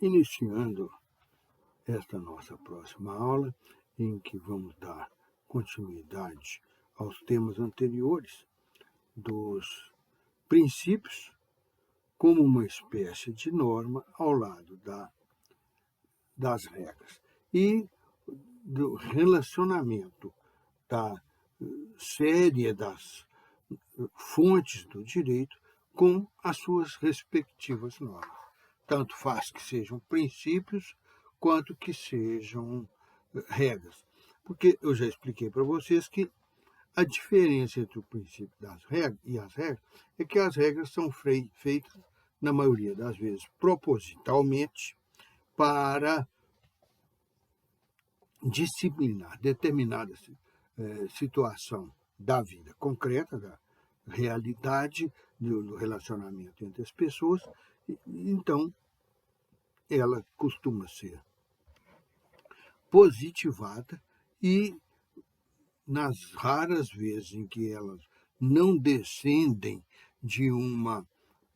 Iniciando esta nossa próxima aula, em que vamos dar continuidade aos temas anteriores dos princípios como uma espécie de norma ao lado das regras e do relacionamento da série das fontes do direito com as suas respectivas normas. Tanto faz que sejam princípios quanto que sejam regras. Porque eu já expliquei para vocês que a diferença entre o princípio e as regras é que as regras são feitas, na maioria das vezes, propositalmente, para disciplinar determinada situação da vida concreta, da realidade, do relacionamento entre as pessoas. Então, ela costuma ser positivada e, nas raras vezes em que elas não descendem de uma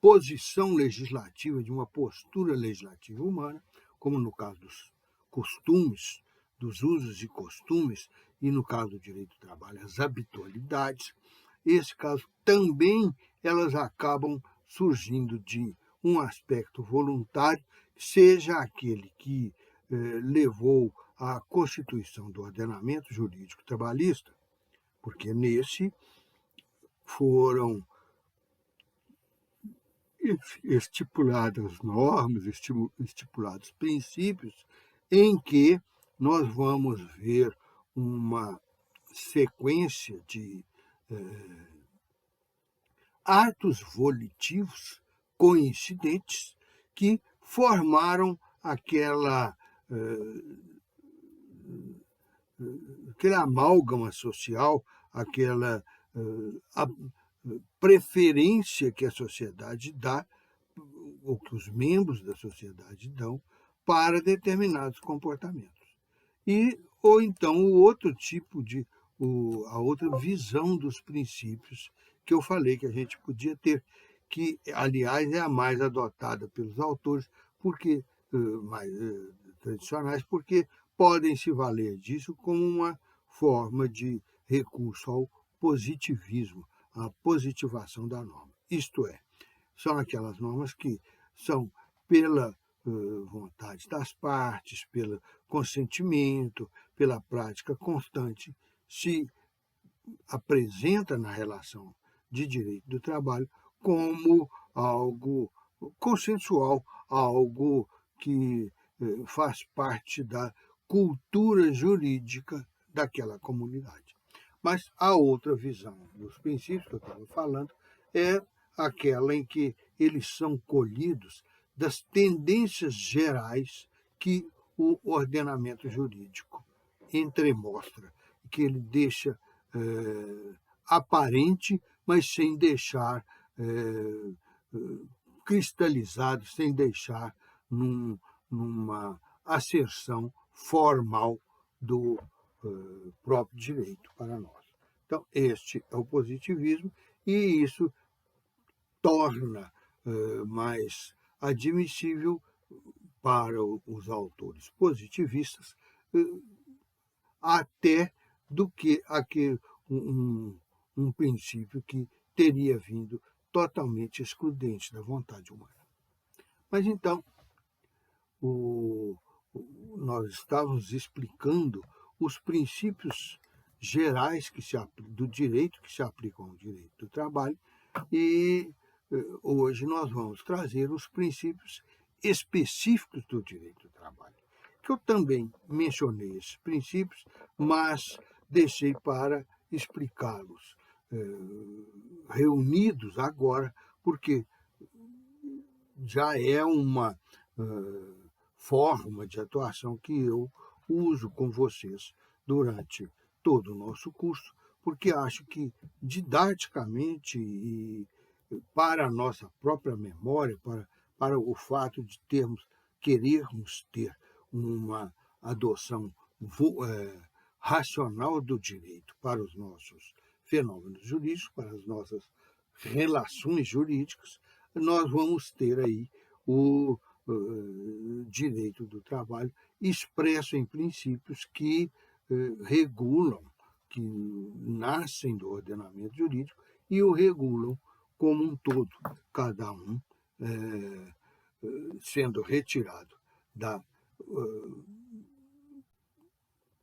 posição legislativa, de uma postura legislativa humana, como no caso dos costumes, dos usos e costumes, e no caso do direito do trabalho, as habitualidades, esse caso também elas acabam surgindo de um aspecto voluntário, seja aquele que levou à constituição do ordenamento jurídico trabalhista, porque nesse foram estipuladas normas, estipulados princípios, em que nós vamos ver uma sequência de atos volitivos coincidentes que formaram aquela amálgama social, aquela preferência que a sociedade dá, ou que os membros da sociedade dão, para determinados comportamentos. Ou então o outro tipo a outra visão dos princípios que eu falei que a gente podia ter, que, aliás, é a mais adotada pelos autores, porque mais tradicionais, porque podem se valer disso como uma forma de recurso ao positivismo, à positivação da norma. Isto é, são aquelas normas que são pela vontade das partes, pelo consentimento, pela prática constante, se apresenta na relação de direito do trabalho como algo consensual, algo que faz parte da cultura jurídica daquela comunidade. Mas a outra visão dos princípios que eu estava falando é aquela em que eles são colhidos das tendências gerais que o ordenamento jurídico entremostra, que ele deixa aparente, mas sem deixar cristalizado, sem deixar numa asserção formal do próprio direito para nós. Então, este é o positivismo, e isso torna mais admissível para os autores positivistas até do que um princípio que teria vindo totalmente excludente da vontade humana. Mas então, nós estávamos explicando os princípios gerais do direito que se aplicam ao direito do trabalho, e hoje nós vamos trazer os princípios específicos do direito do trabalho, que eu também mencionei esses princípios, mas deixei para explicá-los reunidos agora, porque já é uma forma de atuação que eu uso com vocês durante todo o nosso curso, porque acho que didaticamente e para a nossa própria memória, para o fato de querermos ter uma adoção racional do direito para os nossos fenômenos jurídicos, para as nossas relações jurídicas, nós vamos ter aí direito do trabalho expresso em princípios que regulam, que nascem do ordenamento jurídico e o regulam como um todo, cada um sendo retirado da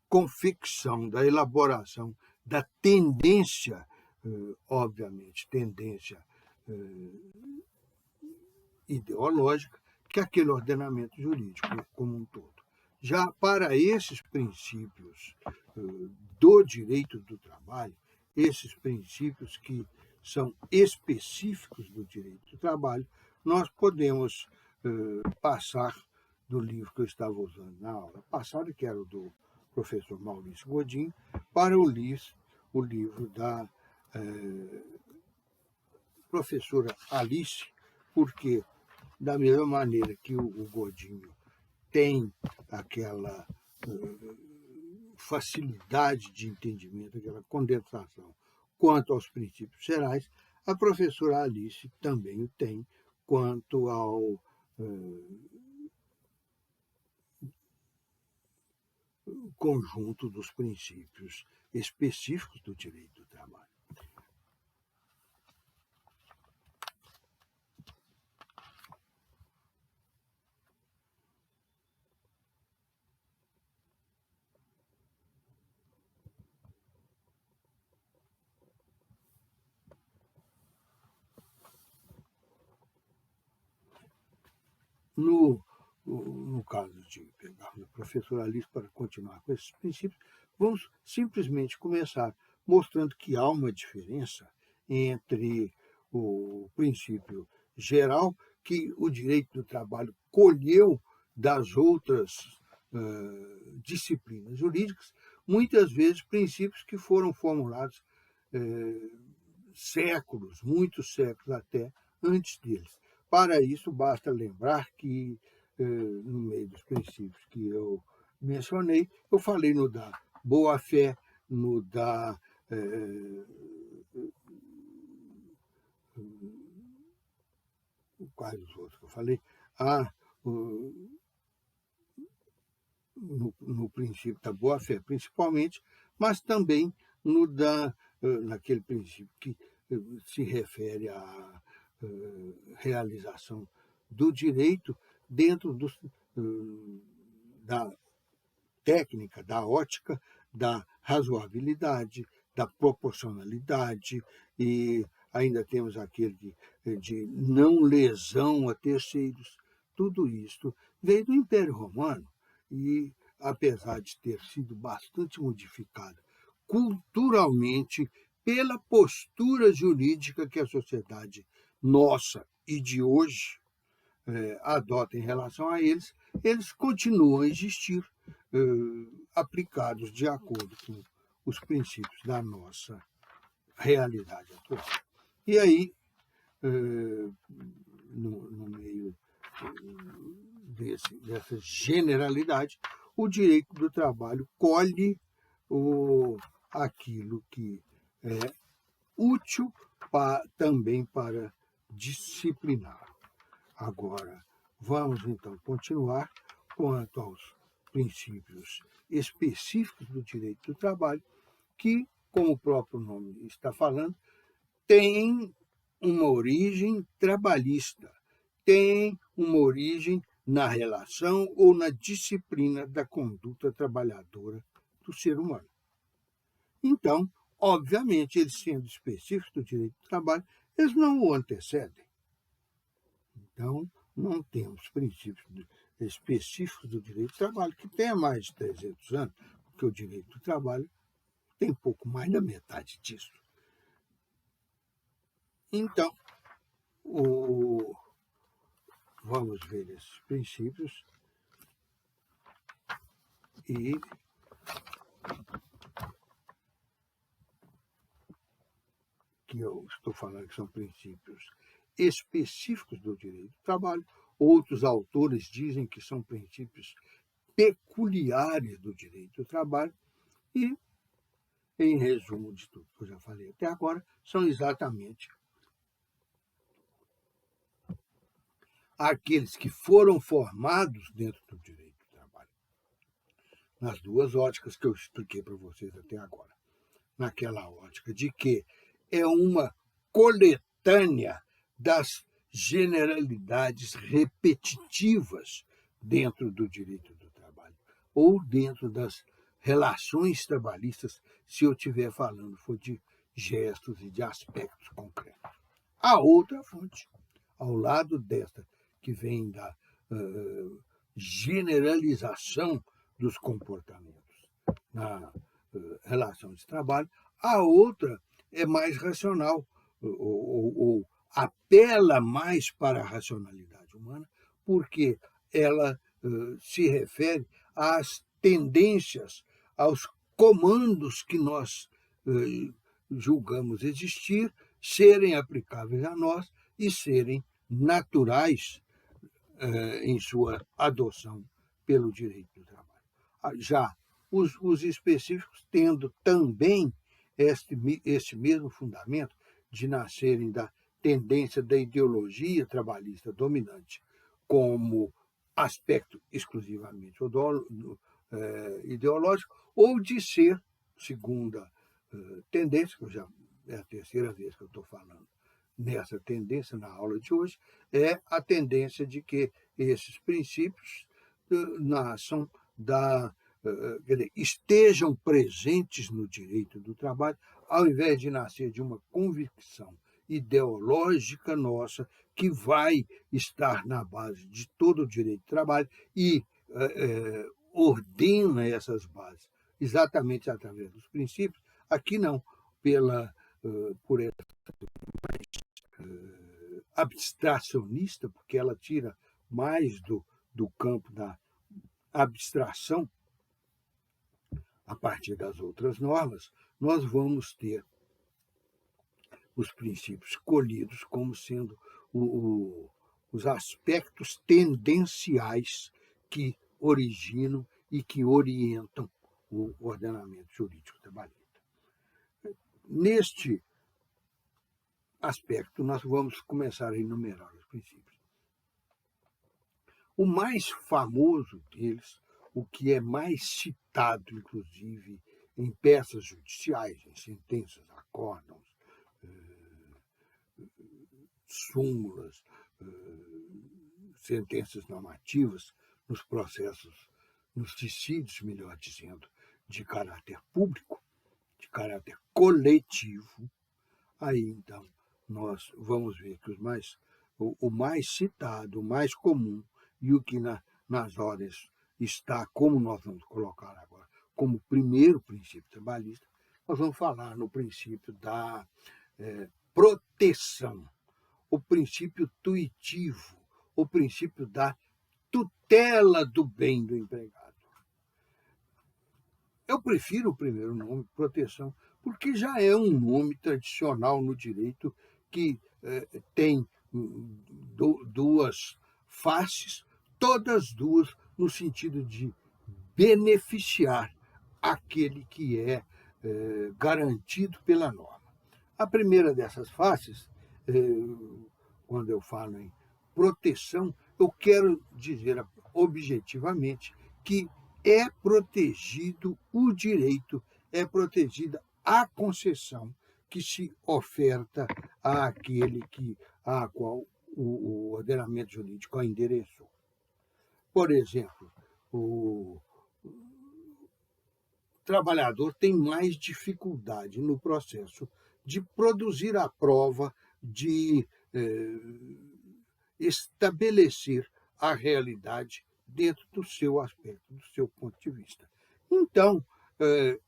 confecção, da elaboração, da tendência, obviamente, tendência ideológica, que é aquele ordenamento jurídico como um todo. Já para esses princípios do direito do trabalho, esses princípios que são específicos do direito do trabalho, nós podemos passar do livro que eu estava usando na aula passada, que era o do professor Maurício Godinho, para o livro da professora Alice, porque, da mesma maneira que o Godinho tem aquela facilidade de entendimento, aquela condensação quanto aos princípios gerais, a professora Alice também o tem quanto ao conjunto dos princípios específicos do direito do trabalho. No caso de pegarmos a professora Alice para continuar com esses princípios, vamos simplesmente começar mostrando que há uma diferença entre o princípio geral, que o direito do trabalho colheu das outras disciplinas jurídicas, muitas vezes princípios que foram formulados séculos, muitos séculos até, antes deles. Para isso, basta lembrar que, no meio dos princípios que eu mencionei, eu falei no da boa-fé, no da quais os outros que eu falei? No princípio da boa-fé, principalmente, mas também naquele princípio que se refere à realização do direito dentro da técnica, da ótica, da razoabilidade, da proporcionalidade, e ainda temos aquele de não lesão a terceiros. Tudo isto veio do Império Romano e, apesar de ter sido bastante modificado culturalmente pela postura jurídica que a sociedade nossa e de hoje adota em relação a eles, eles continuam a existir aplicados de acordo com os princípios da nossa realidade atual. E aí, no meio dessa generalidade, o direito do trabalho colhe aquilo que é útil também para disciplinar. Agora, vamos então continuar quanto aos princípios específicos do direito do trabalho, que, como o próprio nome está falando, tem uma origem trabalhista, tem uma origem na relação ou na disciplina da conduta trabalhadora do ser humano. Então, obviamente, eles sendo específicos do direito do trabalho, eles não o antecedem. Então, não temos princípios específicos do direito do trabalho que tenha mais de 300 anos, porque o direito do trabalho tem pouco mais da metade disso. Então, vamos ver esses princípios e que eu estou falando que são princípios específicos do direito do trabalho. Outros autores dizem que são princípios peculiares do direito do trabalho e, em resumo de tudo que eu já falei até agora, são exatamente àqueles que foram formados dentro do direito do trabalho, nas duas óticas que eu expliquei para vocês até agora. Naquela ótica de que é uma coletânea das generalidades repetitivas dentro do direito do trabalho, ou dentro das relações trabalhistas, se eu estiver falando for de gestos e de aspectos concretos. A outra fonte, ao lado desta, que vem da generalização dos comportamentos na relação de trabalho, a outra é mais racional, ou apela mais para a racionalidade humana, porque ela se refere às tendências, aos comandos que nós julgamos existir, serem aplicáveis a nós e serem naturais em sua adoção pelo direito do trabalho. Já os específicos tendo também este mesmo fundamento de nascerem da tendência da ideologia trabalhista dominante como aspecto exclusivamente ideológico, ou de ser, segunda tendência, que já é a terceira vez que eu estou falando nessa tendência na aula de hoje, é a tendência de que esses princípios nasçam estejam presentes no direito do trabalho, ao invés de nascer de uma convicção ideológica nossa que vai estar na base de todo o direito do trabalho e ordena essas bases exatamente através dos princípios. Aqui não, por essa abstracionista, porque ela tira mais do campo da abstração a partir das outras normas, nós vamos ter os princípios colhidos como sendo os aspectos tendenciais que originam e que orientam o ordenamento jurídico trabalhista. Neste aspecto, nós vamos começar a enumerar os princípios. O mais famoso deles, o que é mais citado, inclusive, em peças judiciais, em sentenças, acórdãos, súmulas, sentenças normativas, nos processos, nos dissídios, melhor dizendo, de caráter público, de caráter coletivo, aí, então, nós vamos ver que o mais citado, o mais comum, e o que nas ordens está, como nós vamos colocar agora, como primeiro princípio trabalhista, nós vamos falar no princípio da proteção, o princípio tuitivo, o princípio da tutela do bem do empregado. Eu prefiro o primeiro nome, proteção, porque já é um nome tradicional no direito que tem duas faces, todas duas no sentido de beneficiar aquele que é garantido pela norma. A primeira dessas faces, quando eu falo em proteção, eu quero dizer objetivamente que é protegido o direito, é protegida a concessão que se oferta àquele a qual o ordenamento jurídico a endereçou. Por exemplo, o trabalhador tem mais dificuldade no processo de produzir a prova, de estabelecer a realidade dentro do seu aspecto, do seu ponto de vista. Então,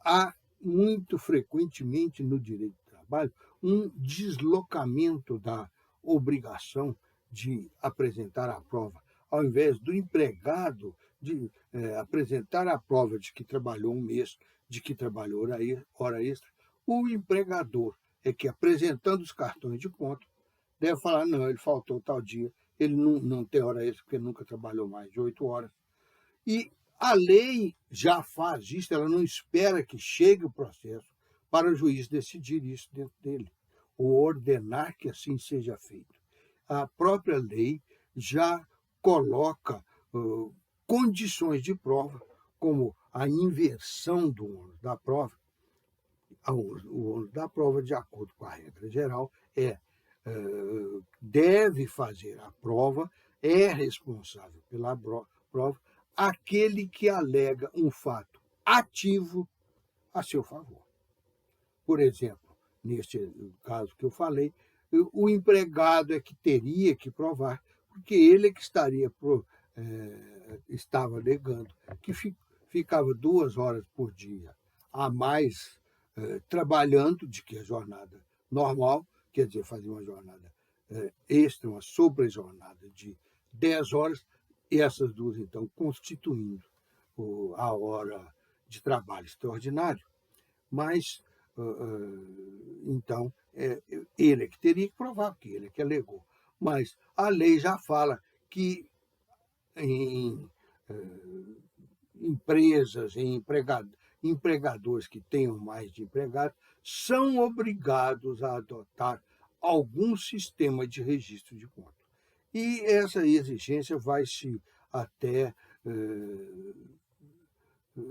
há muito frequentemente no direito do trabalho um deslocamento da obrigação de apresentar a prova, ao invés do empregado de apresentar a prova de que trabalhou um mês, de que trabalhou hora extra, o empregador é que, apresentando os cartões de ponto, deve falar, não, ele faltou tal dia, ele não tem hora extra porque nunca trabalhou mais de 8 horas. E a lei já faz isso, ela não espera que chegue o processo para o juiz decidir isso dentro dele, ou ordenar que assim seja feito. A própria lei já coloca condições de prova, como a inversão do ônus da prova. O ônus da prova, de acordo com a regra geral, deve fazer a prova, é responsável pela prova aquele que alega um fato ativo a seu favor. Por exemplo, neste caso que eu falei, o empregado é que teria que provar, porque ele é que estava alegando que ficava 2 horas por dia a mais trabalhando do que a jornada normal, quer dizer, fazia uma jornada extra, uma sobre-jornada de 10 horas, e essas duas, então, constituindo a hora de trabalho extraordinário. Mas, então, ele é que teria que provar, porque ele é que alegou. Mas a lei já fala que em empresas, em empregadores que tenham mais de empregados, são obrigados a adotar algum sistema de registro de ponto. E essa exigência vai se até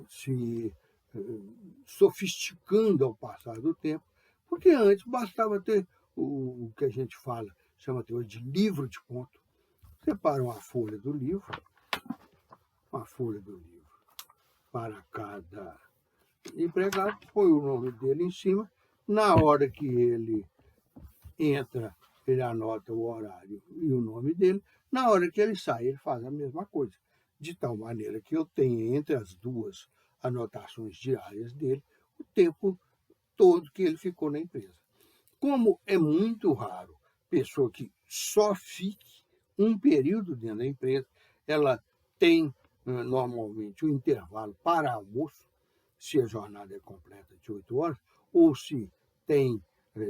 se sofisticando ao passar do tempo, porque antes bastava ter o que a gente chama até hoje de livro de ponto. Separa uma folha do livro para cada empregado, põe o nome dele em cima, na hora que ele entra, ele anota o horário e o nome dele, na hora que ele sai, ele faz a mesma coisa, de tal maneira que eu tenha entre as duas anotações diárias dele o tempo todo que ele ficou na empresa. Como é muito raro pessoa que só fique um período dentro da empresa, ela tem normalmente um intervalo para almoço, se a jornada é completa de 8 horas, ou se tem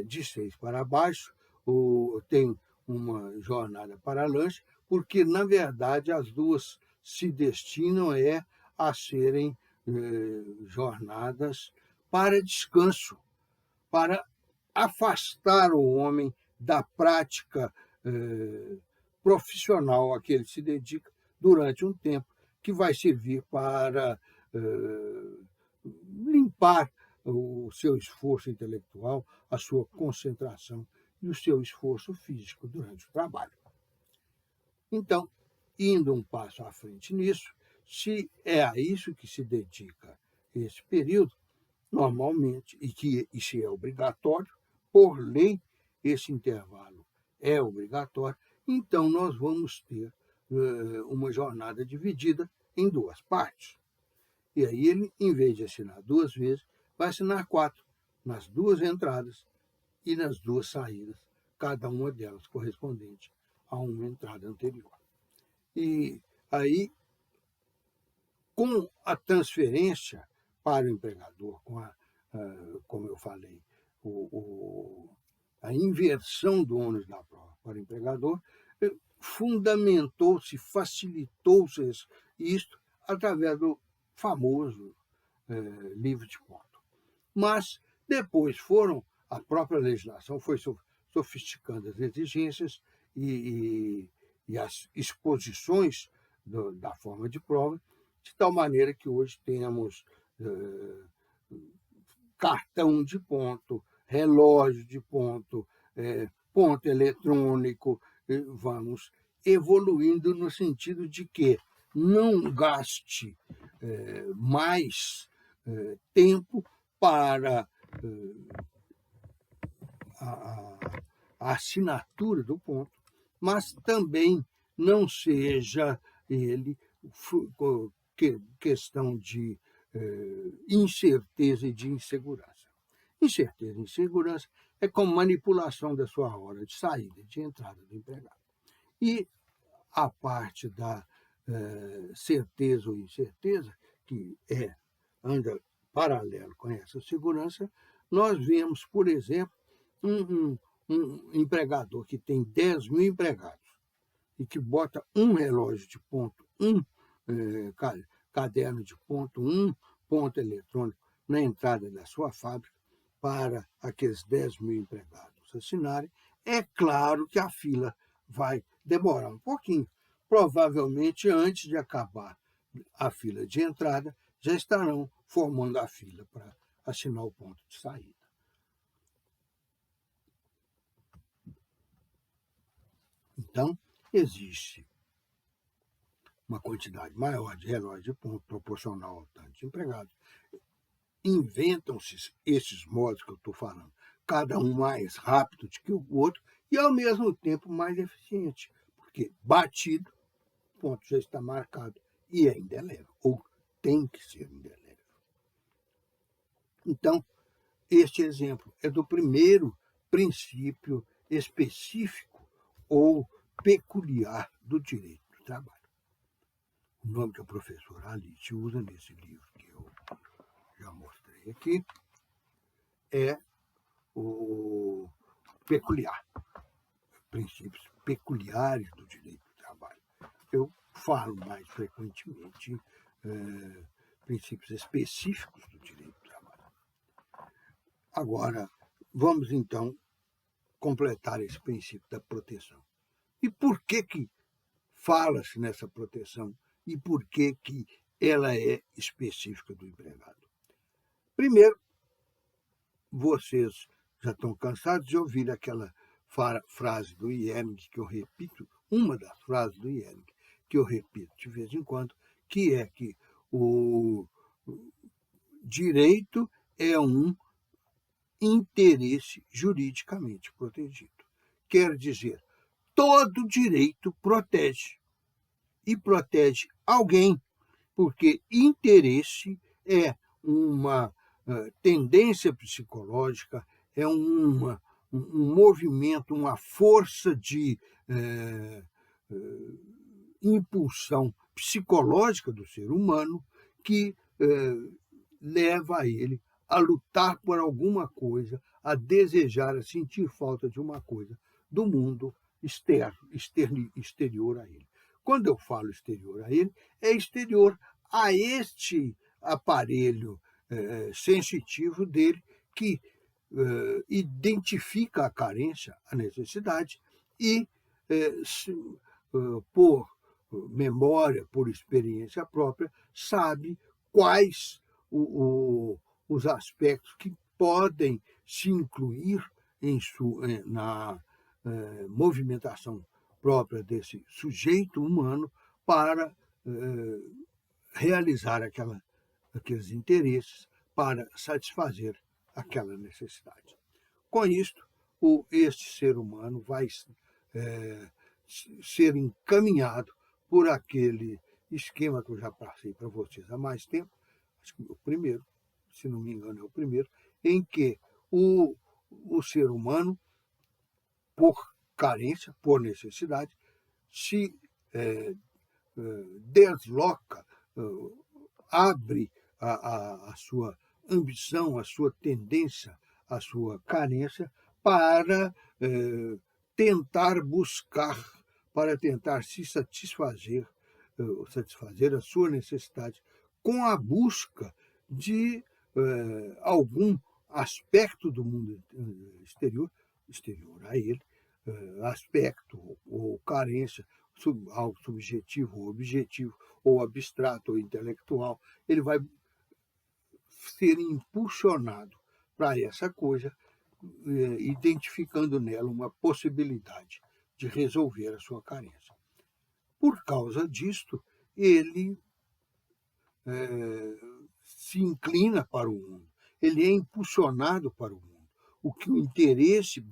de 6 para baixo, ou tem uma jornada para lanche, porque, na verdade, as duas se destinam a serem jornadas para descanso, para afastar o homem da prática profissional a que ele se dedica durante um tempo, que vai servir para limpar o seu esforço intelectual, a sua concentração e o seu esforço físico durante o trabalho. Então, indo um passo à frente nisso, se é a isso que se dedica esse período, normalmente, e se é obrigatório, por lei, esse intervalo é obrigatório, então nós vamos ter uma jornada dividida em 2 partes. E aí ele, em vez de assinar 2 vezes, vai assinar 4, nas 2 entradas e nas 2 saídas, cada uma delas correspondente a uma entrada anterior. E aí, com a transferência para o empregador, como eu falei, a inversão do ônus da prova para o empregador, fundamentou-se, facilitou-se isto através do famoso livro de ponto. Mas depois a própria legislação foi sofisticando as exigências e as exposições da forma de prova, de tal maneira que hoje temos cartão de ponto, relógio de ponto, ponto eletrônico, vamos evoluindo no sentido de que não gaste mais tempo para a assinatura do ponto, mas também não seja ele questão de incerteza e de insegurança. Incerteza e insegurança é como manipulação da sua hora de saída e de entrada do empregado. E a parte da certeza ou incerteza, que anda paralelo com essa segurança, nós vemos, por exemplo, um empregador que tem 10 mil empregados e que bota um relógio de ponto, caderno de ponto, um ponto eletrônico na entrada da sua fábrica para aqueles 10 mil empregados assinarem, é claro que a fila vai demorar um pouquinho. Provavelmente, antes de acabar a fila de entrada, já estarão formando a fila para assinar o ponto de saída. Então, existe uma quantidade maior de relógios de ponto proporcional ao tanto de empregados. Inventam-se esses modos que eu estou falando, cada um mais rápido do que o outro e, ao mesmo tempo, mais eficiente, porque batido, o ponto já está marcado e é indelével, ou tem que ser indelével. Então, este exemplo é do primeiro princípio específico ou peculiar do direito do trabalho. O nome que a professora Alice usa nesse livro que eu já mostrei aqui é o peculiar, princípios peculiares do direito do trabalho. Eu falo mais frequentemente princípios específicos do direito do trabalho. Agora, vamos então completar esse princípio da proteção. E por que fala-se nessa proteção e por que ela é específica do empregado? Primeiro, vocês já estão cansados de ouvir aquela frase do Iering, que eu repito, uma das frases do Iering, que eu repito de vez em quando, que é que o direito é um interesse juridicamente protegido. Quer dizer, todo direito protege, e protege alguém, porque interesse é uma tendência psicológica, é um movimento, uma força de impulsão psicológica do ser humano que leva a ele a lutar por alguma coisa, a desejar, a sentir falta de uma coisa do mundo exterior a ele. Quando eu falo exterior a ele, é exterior a este aparelho sensitivo dele que identifica a carência, a necessidade e, por memória, por experiência própria, sabe quais os aspectos que podem se incluir na movimentação própria desse sujeito humano para realizar aqueles interesses, para satisfazer aquela necessidade. Com isto, este ser humano vai ser encaminhado por aquele esquema que eu já passei para vocês há mais tempo, acho que o primeiro, se não me engano é o primeiro, em que o ser humano, por carência, por necessidade, se desloca, abre a sua ambição, a sua tendência, a sua carência para tentar buscar, para tentar se satisfazer a sua necessidade com a busca de algum aspecto do mundo exterior a ele, aspecto ou carência, algo subjetivo ou objetivo, ou abstrato ou intelectual, ele vai ser impulsionado para essa coisa, identificando nela uma possibilidade de resolver a sua carência. Por causa disto, ele se inclina para o mundo, ele é impulsionado para o mundo. O que o interesse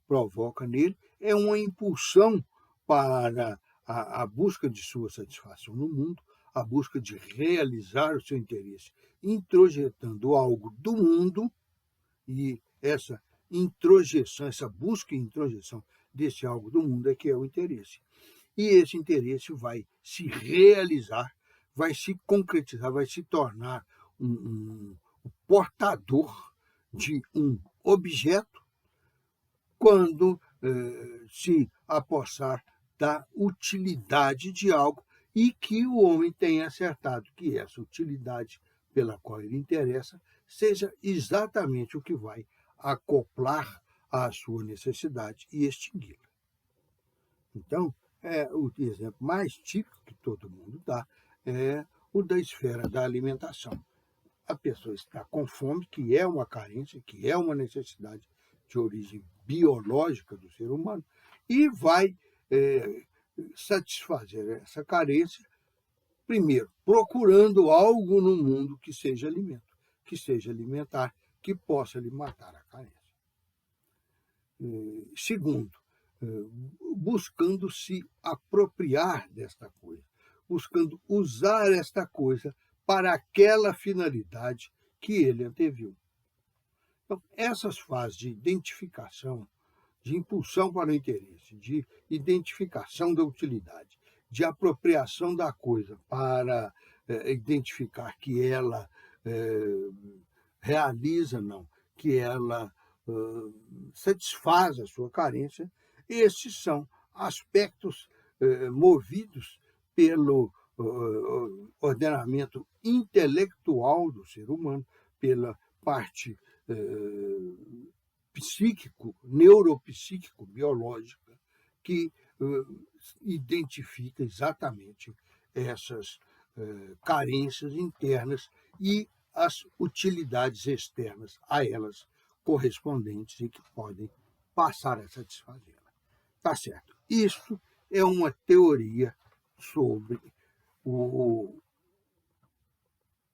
provoca nele é uma impulsão para a busca de sua satisfação no mundo, a busca de realizar o seu interesse, introjetando algo do mundo, e essa introjeção, essa busca e introjeção desse algo do mundo é que é o interesse. E esse interesse vai se realizar, vai se concretizar, vai se tornar um portador de um objeto quando se apossar da utilidade de algo e que o homem tenha acertado que essa utilidade pela qual ele interessa seja exatamente o que vai acoplar à sua necessidade e extingui-la. Então, o exemplo mais típico que todo mundo dá é o da esfera da alimentação. A pessoa está com fome, que é uma carência, que é uma necessidade de origem biológica do ser humano, e vai satisfazer essa carência, primeiro, procurando algo no mundo que seja alimento, que seja alimentar, que possa lhe matar a carência. Segundo, buscando se apropriar desta coisa, buscando usar esta coisa para aquela finalidade que ele anteviu. Então, essas fases de identificação, de impulsão para o interesse, de identificação da utilidade, de apropriação da coisa para identificar que ela realiza, não, que ela satisfaz a sua carência, esses são aspectos movidos pelo ordenamento intelectual do ser humano, pela parte psíquico, neuropsíquico, biológica, que identifica exatamente essas carências internas e as utilidades externas a elas correspondentes e que podem passar a satisfazê-la. Tá certo. Isso é uma teoria sobre o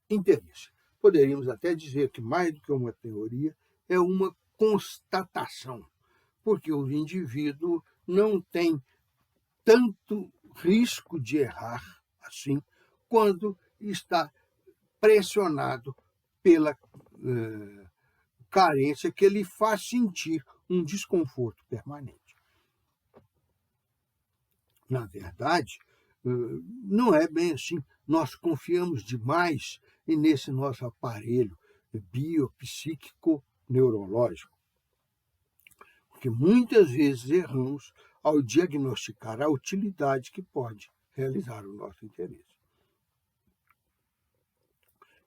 interesse. Poderíamos até dizer que, mais do que uma teoria, é uma constatação, porque o indivíduo não tem tanto risco de errar assim quando está pressionado pela carência que lhe faz sentir um desconforto permanente. Na verdade, não é bem assim. Nós confiamos demais nesse nosso aparelho biopsíquico neurológico, porque muitas vezes erramos ao diagnosticar a utilidade que pode realizar o nosso interesse.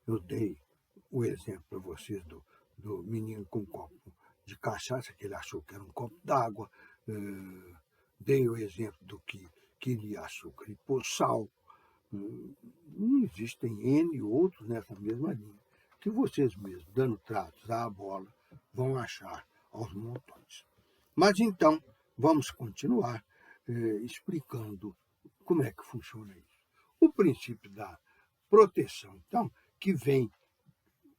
Eu dei o exemplo para vocês do menino com um copo de cachaça, que ele achou que era um copo d'água. Dei o exemplo do que queria açúcar e pôr sal. Não existem N outros nessa mesma linha, que vocês mesmos, dando tratos à bola, vão achar aos montões. Mas então, vamos continuar explicando como é que funciona isso. O princípio da proteção, então, que vem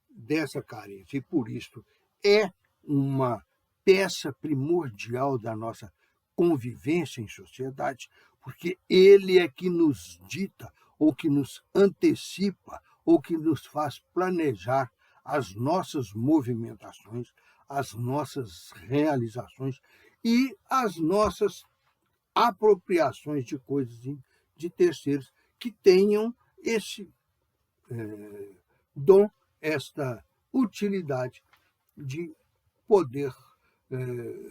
dessa carência, e por isso é uma peça primordial da nossa convivência em sociedade, porque ele é que nos dita, ou que nos antecipa, ou que nos faz planejar as nossas movimentações, as nossas realizações e as nossas apropriações de coisas de terceiros que tenham esse dom, esta utilidade de poder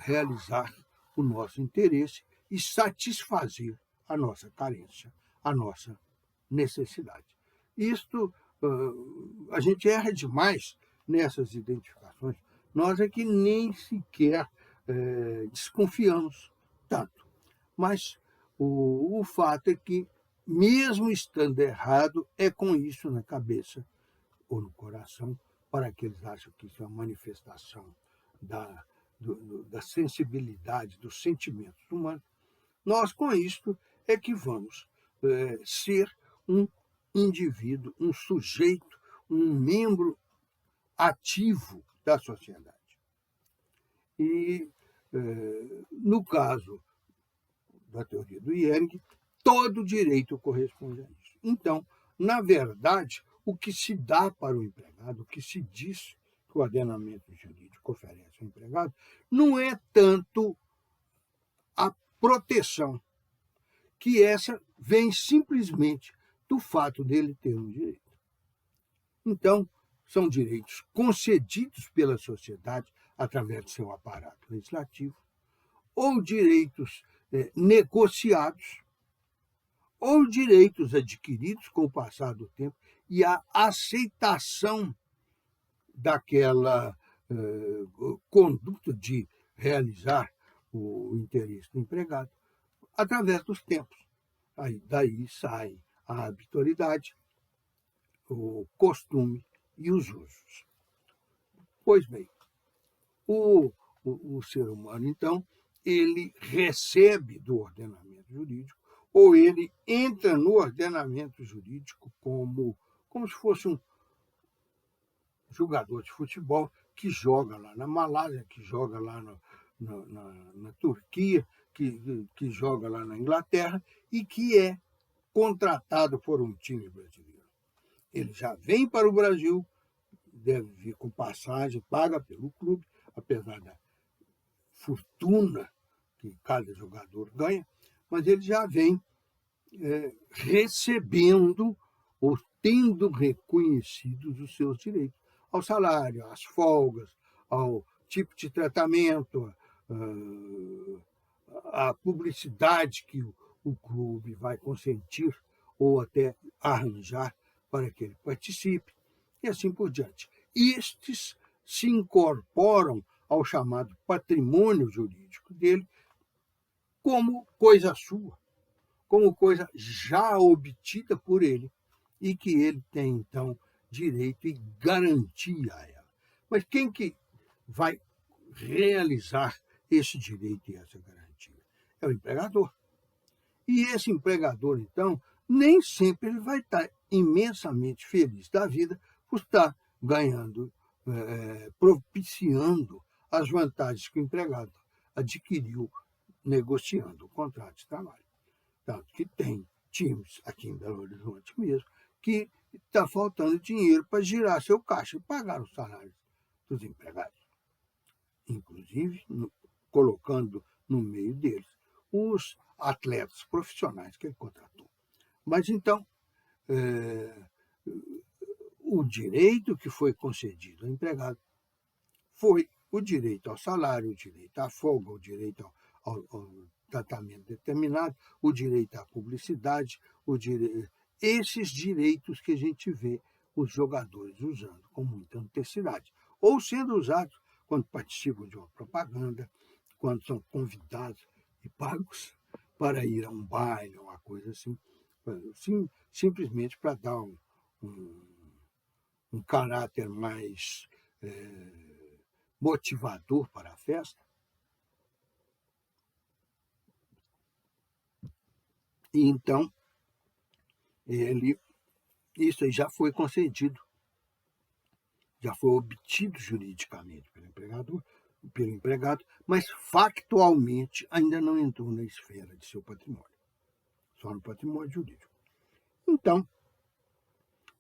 realizar o nosso interesse e satisfazer a nossa carência, a nossa necessidade. Isto, a gente erra demais nessas identificações. Nós é que nem sequer desconfiamos tanto. Mas o fato é que, mesmo estando errado, é com isso na cabeça ou no coração, para que eles acham que isso é uma manifestação da sensibilidade, dos sentimentos humanos. Nós, com isto, é que vamos ser um indivíduo, um sujeito, um membro ativo da sociedade. E, no caso da teoria do Jung, todo direito corresponde a isso. Então, na verdade, o que se dá para o empregado, o que se diz que o ordenamento jurídico oferece ao empregado, não é tanto a proteção, que essa vem simplesmente do fato dele ter um direito. Então, são direitos concedidos pela sociedade através do seu aparato legislativo, ou direitos negociados, ou direitos adquiridos com o passar do tempo e a aceitação daquela conduta de realizar o interesse do empregado através dos tempos. Daí sai a habitualidade, o costume e os usos. Pois bem, o ser humano, então, ele recebe do ordenamento jurídico, ou ele entra no ordenamento jurídico como se fosse um jogador de futebol que joga lá na Malásia, que joga lá na Turquia, que joga lá na Inglaterra e que é contratado por um time brasileiro. Ele já vem para o Brasil, deve vir com passagem, paga pelo clube, apesar da fortuna que cada jogador ganha, mas ele já vem recebendo ou tendo reconhecidos os seus direitos ao salário, às folgas, ao tipo de tratamento, à publicidade que o clube vai consentir ou até arranjar para que ele participe, e assim por diante. Estes se incorporam ao chamado patrimônio jurídico dele como coisa sua, como coisa já obtida por ele e que ele tem, então, direito e garantia a ela. Mas quem que vai realizar esse direito e essa garantia? É o empregador. E esse empregador, então, nem sempre ele vai estar imensamente feliz da vida por estar ganhando, propiciando as vantagens que o empregado adquiriu negociando o contrato de trabalho. Tanto que tem times aqui em Belo Horizonte mesmo que está faltando dinheiro para girar seu caixa e pagar os salários dos empregados. Inclusive, colocando no meio deles os atletas profissionais que ele contratou. Mas, então, o direito que foi concedido ao empregado foi o direito ao salário, o direito à folga, o direito ao tratamento determinado, o direito à publicidade, esses direitos que a gente vê os jogadores usando com muita intensidade, ou sendo usados quando participam de uma propaganda, quando são convidados e pagos para ir a um baile, uma coisa assim, simplesmente para dar um caráter mais motivador para a festa. E então, isso aí já foi concedido, já foi obtido juridicamente pelo empregado, mas factualmente ainda não entrou na esfera de seu patrimônio, só no patrimônio jurídico. Então,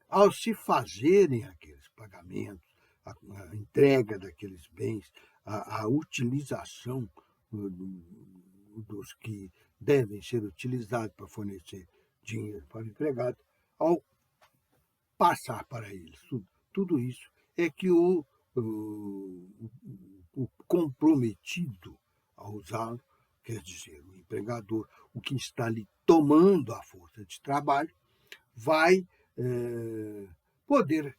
ao se fazerem aqueles pagamentos, a entrega daqueles bens, a utilização dos que devem ser utilizados para fornecer dinheiro para o empregado, ao passar para eles tudo isso, é que o comprometido a usá-lo, quer dizer, o empregador, o que está ali tomando a força de trabalho, vai poder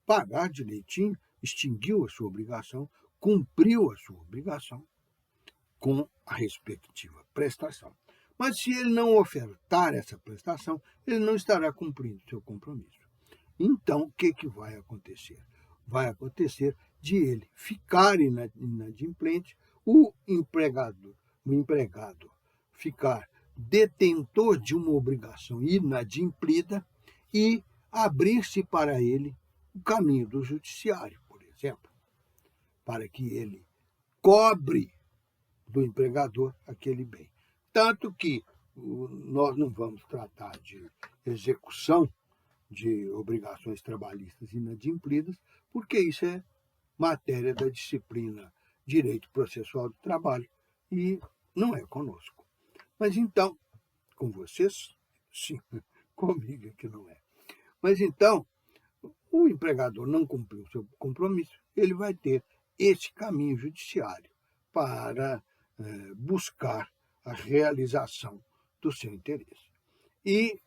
pagar direitinho, extinguiu a sua obrigação, cumpriu a sua obrigação com a respectiva prestação. Mas se ele não ofertar essa prestação, ele não estará cumprindo seu compromisso. Então, o que vai acontecer? Vai acontecer de ele ficar inadimplente, o empregado ficar detentor de uma obrigação inadimplida e abrir-se para ele o caminho do judiciário, por exemplo, para que ele cobre do empregador aquele bem. Tanto que nós não vamos tratar de execução de obrigações trabalhistas inadimplidas, porque isso é matéria da disciplina Direito Processual do Trabalho e não é conosco. Mas então, com vocês, sim, comigo é que não é. Mas então, o empregador não cumpriu o seu compromisso, ele vai ter esse caminho judiciário para buscar a realização do seu interesse. E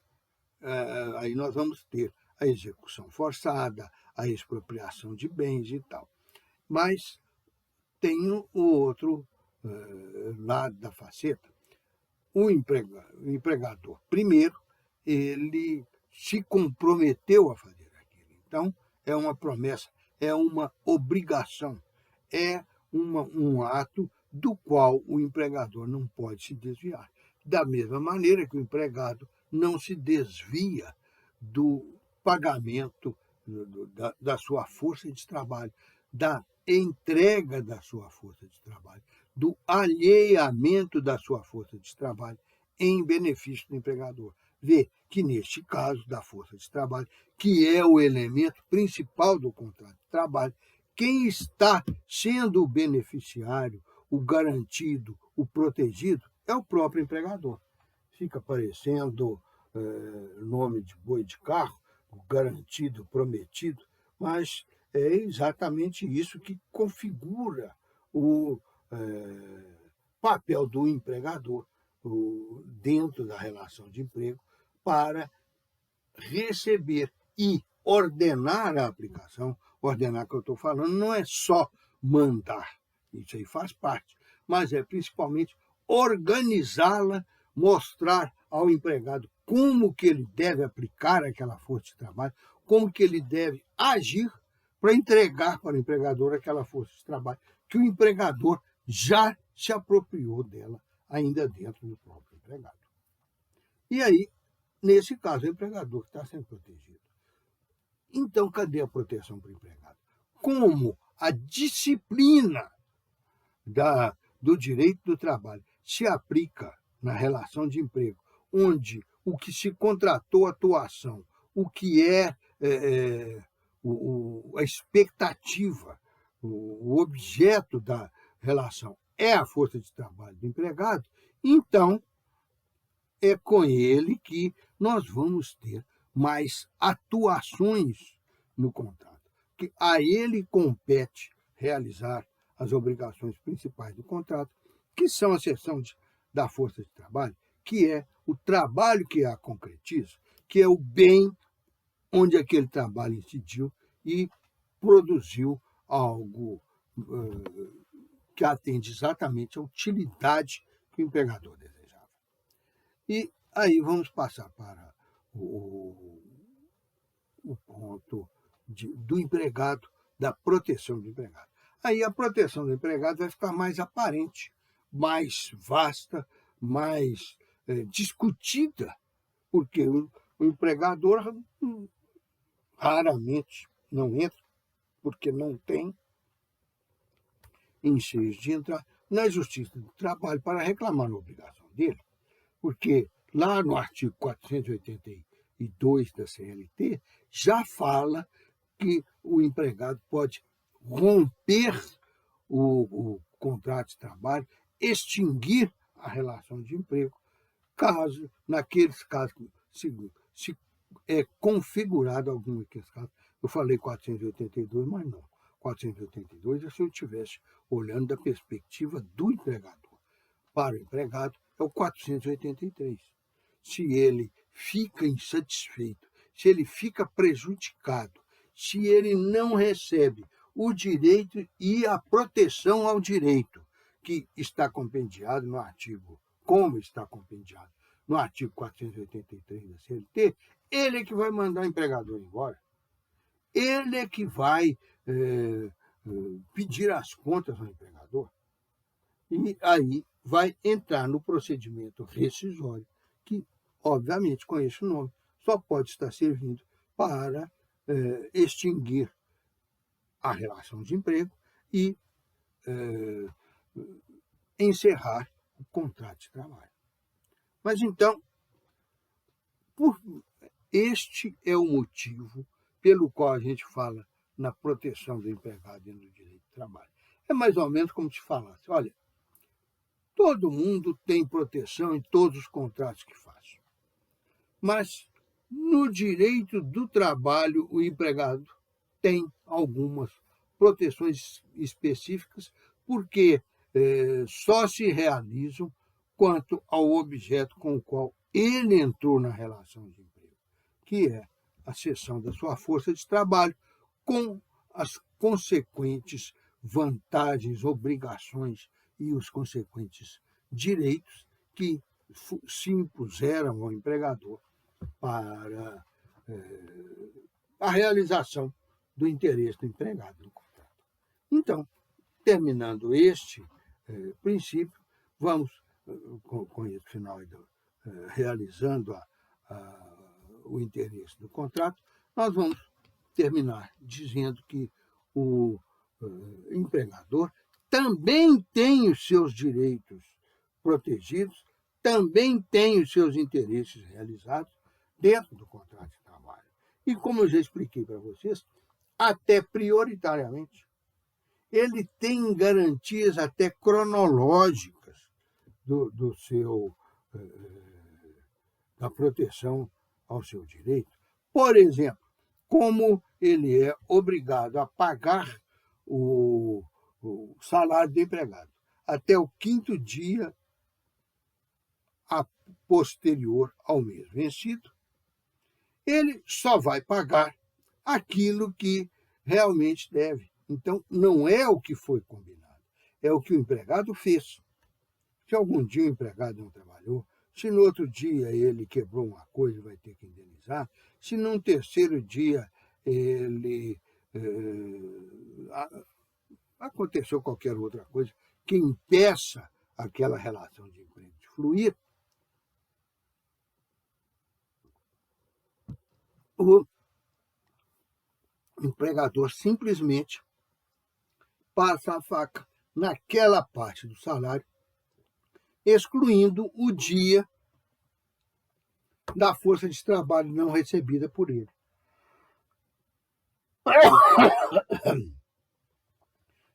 aí nós vamos ter a execução forçada, a expropriação de bens e tal. Mas tem o outro lado da faceta. o empregador, primeiro, ele se comprometeu a fazer aquilo. Então, é uma promessa, é uma obrigação, é um ato do qual o empregador não pode se desviar. Da mesma maneira que o empregado não se desvia do pagamento da sua força de trabalho, da entrega da sua força de trabalho, do alheamento da sua força de trabalho em benefício do empregador. Vê que, neste caso da força de trabalho, que é o elemento principal do contrato de trabalho, quem está sendo o beneficiário, o garantido, o protegido, é o próprio empregador. Fica parecendo nome de boi de carro, o garantido, prometido, mas é exatamente isso que configura o papel do empregador dentro da relação de emprego para receber e ordenar a aplicação. Ordenar que eu estou falando não é só mandar, isso aí faz parte, mas é principalmente organizá-la, mostrar ao empregado como que ele deve aplicar aquela força de trabalho, como que ele deve agir para entregar para o empregador aquela força de trabalho que o empregador já se apropriou dela, ainda dentro do próprio empregado. E aí, nesse caso, o empregador está sendo protegido. Então, cadê a proteção para o empregado? Como a disciplina do direito do trabalho se aplica na relação de emprego, onde o que se contratou a atuação, o que é a expectativa, o objeto da relação é a força de trabalho do empregado, então é com ele que nós vamos ter mais atuações no contrato, que a ele compete realizar as obrigações principais do contrato, que são a seção da força de trabalho, que é o trabalho que a concretiza, que é o bem onde aquele trabalho incidiu e produziu algo que atende exatamente à utilidade que o empregador desejava. E aí vamos passar para o ponto do empregado, da proteção do empregado. Aí a proteção do empregado vai ficar mais aparente, mais vasta, mais discutida, porque o empregador raramente não entra, porque não tem enseios de entrar na Justiça do Trabalho para reclamar a obrigação dele, porque lá no artigo 482 da CLT já fala que o empregado pode romper o contrato de trabalho, extinguir a relação de emprego, caso, naqueles casos, se é configurado algum daqueles casos. Eu falei 482, mas não. 482 é se eu estivesse olhando da perspectiva do empregador. Para o empregado, é o 483. Se ele fica insatisfeito, se ele fica prejudicado, se ele não recebe o direito e a proteção ao direito que está compendiado no artigo, como está compendiado no artigo 483 da CLT, ele é que vai mandar o empregador embora. Ele é que vai pedir as contas ao empregador. E aí vai entrar no procedimento rescisório, que, obviamente, com esse nome, só pode estar servindo para extinguir a relação de emprego e encerrar o contrato de trabalho. Mas então, este é o motivo pelo qual a gente fala na proteção do empregado e no direito do trabalho. É mais ou menos como se falasse, olha, todo mundo tem proteção em todos os contratos que faz. Mas no direito do trabalho, o empregado tem algumas proteções específicas, porque só se realizam quanto ao objeto com o qual ele entrou na relação de emprego, que é a cessão da sua força de trabalho, com as consequentes vantagens, obrigações e os consequentes direitos que se impuseram ao empregador para a realização do interesse do empregado no contrato. Então, terminando este princípio, vamos, com esse final, realizando o interesse do contrato, nós vamos terminar dizendo que o empregador também tem os seus direitos protegidos, também tem os seus interesses realizados dentro do contrato de trabalho. E como eu já expliquei para vocês, até prioritariamente, ele tem garantias até cronológicas da proteção ao seu direito. Por exemplo, como ele é obrigado a pagar o salário do empregado até o 5º dia posterior ao mês vencido, ele só vai pagar aquilo que realmente deve. Então, não é o que foi combinado, é o que o empregado fez. Se algum dia o empregado não trabalhou, se no outro dia ele quebrou uma coisa, vai ter que indenizar, se num terceiro dia ele aconteceu qualquer outra coisa que impeça aquela relação de emprego de fluir, o empregador simplesmente passa a faca naquela parte do salário, excluindo o dia da força de trabalho não recebida por ele.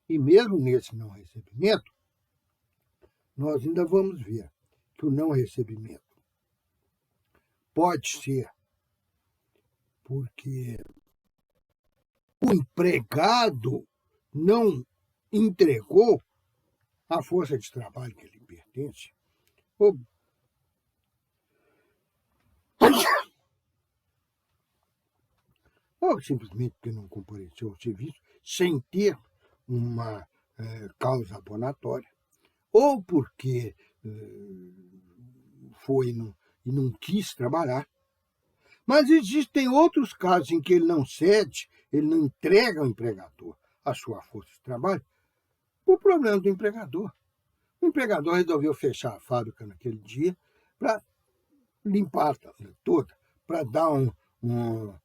E mesmo nesse não recebimento, nós ainda vamos ver que o não recebimento pode ser porque o empregado não entregou a força de trabalho que lhe pertence, ou simplesmente porque não compareceu ao serviço sem ter uma causa abonatória, ou porque foi e não quis trabalhar. Mas existem outros casos em que ele não cede, ele não entrega ao empregador a sua força de trabalho, por problema do empregador. O empregador resolveu fechar a fábrica naquele dia para limpar toda, para dar uma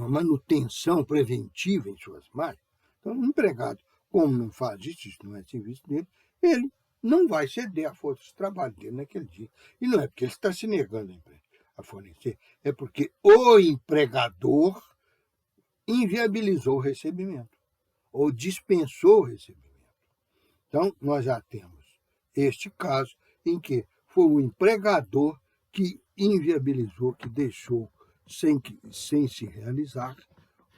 manutenção preventiva em suas máquinas. Então, o empregado, como não faz isso não é serviço dele, ele não vai ceder a força de trabalho dele naquele dia. E não é porque ele está se negando a fornecer, é porque o empregador inviabilizou o recebimento, ou dispensou o recebimento. Então, nós já temos este caso em que foi o empregador que inviabilizou, que deixou sem se realizar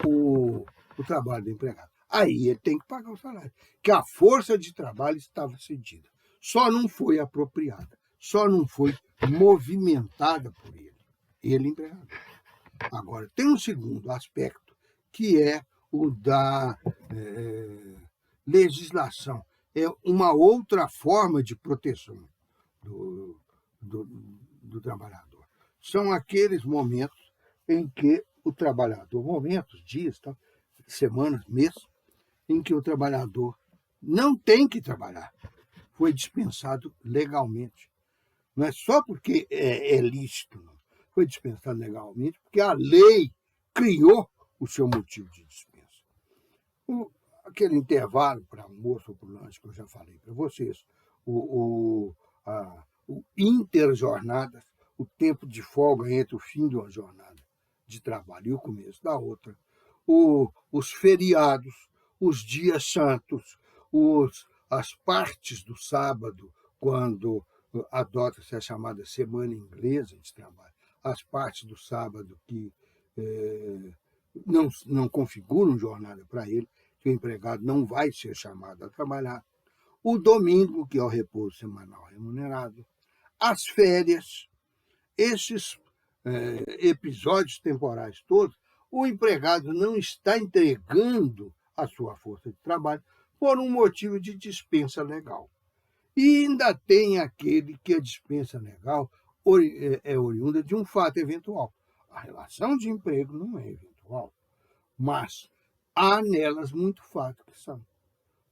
o trabalho do empregado. Aí ele tem que pagar o salário, que a força de trabalho estava cedida. Só não foi apropriada, só não foi movimentada por ele empregador. Agora, tem um segundo aspecto, que é o da legislação. É uma outra forma de proteção do trabalhador. São aqueles momentos em que o trabalhador, momentos, dias, semanas, meses, em que o trabalhador não tem que trabalhar, foi dispensado legalmente. Não é só porque é lícito, não. Foi dispensado legalmente porque a lei criou o seu motivo de dispensa. Aquele intervalo para almoço ou para o lanche que eu já falei para vocês, o interjornadas, o tempo de folga entre o fim de uma jornada de trabalho e o começo da outra, os feriados, os dias santos, as partes do sábado, quando adota-se a chamada semana inglesa de trabalho, as partes do sábado que não configuram jornada para ele, que o empregado não vai ser chamado a trabalhar, o domingo, que é o repouso semanal remunerado, as férias, esses episódios temporais todos, o empregado não está entregando a sua força de trabalho por um motivo de dispensa legal. E ainda tem aquele que a dispensa legal é oriunda de um fato eventual. A relação de emprego não é eventual, mas há nelas muito fato que são.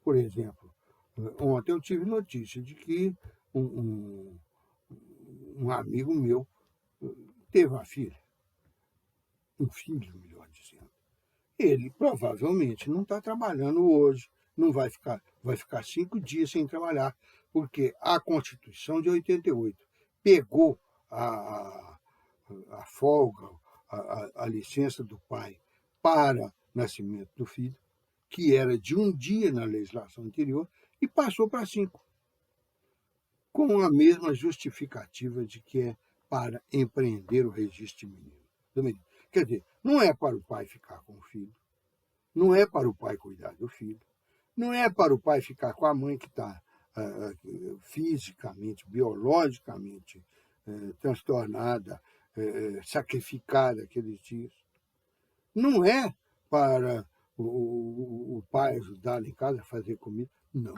Por exemplo, ontem eu tive notícia de que um amigo meu teve uma filha, um filho, melhor dizendo. Ele provavelmente não está trabalhando hoje, não vai ficar 5 dias sem trabalhar, porque a Constituição de 88 pegou a folga, a licença do pai para nascimento do filho, que era de um dia na legislação anterior, e passou para 5, com a mesma justificativa de que é para empreender o registro do menino. Quer dizer, não é para o pai ficar com o filho, não é para o pai cuidar do filho, não é para o pai ficar com a mãe que está fisicamente, biologicamente transtornada, sacrificada aqueles dias. Não é para o pai ajudar em casa a fazer comida, não.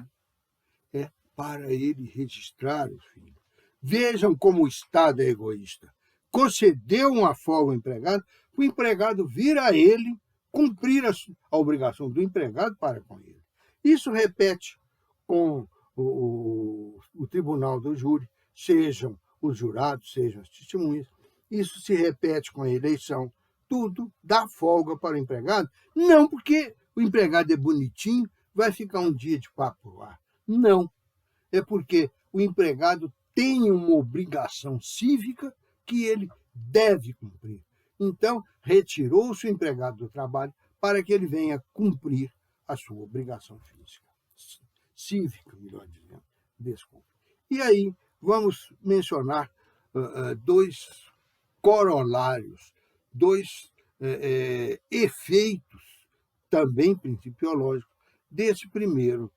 É para ele registrar os filhos. Vejam como o Estado é egoísta. Concedeu uma folga ao empregado, o empregado vira a ele cumprir a obrigação do empregado para com ele. Isso repete com o tribunal do júri, sejam os jurados, sejam as testemunhas. Isso se repete com a eleição. Tudo dá folga para o empregado, não porque o empregado é bonitinho, vai ficar um dia de papo no ar. Não. É porque o empregado tem uma obrigação cívica que ele deve cumprir. Então, retirou-se o empregado do trabalho para que ele venha cumprir a sua obrigação cívica, melhor dizendo. Desculpe. E aí, vamos mencionar 2 corolários, 2 efeitos, também principiológicos, desse primeiro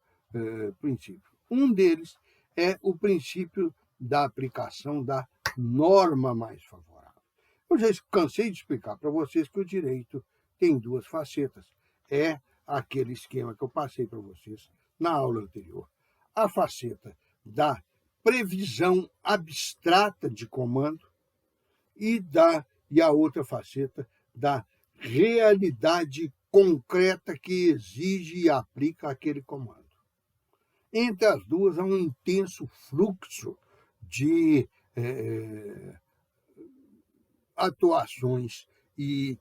princípio. Um deles é o princípio da aplicação da norma mais favorável. Eu já cansei de explicar para vocês que o direito tem 2 facetas. É aquele esquema que eu passei para vocês na aula anterior. A faceta da previsão abstrata de comando e a outra faceta da realidade concreta que exige e aplica aquele comando. Entre as duas há um intenso fluxo de atuações e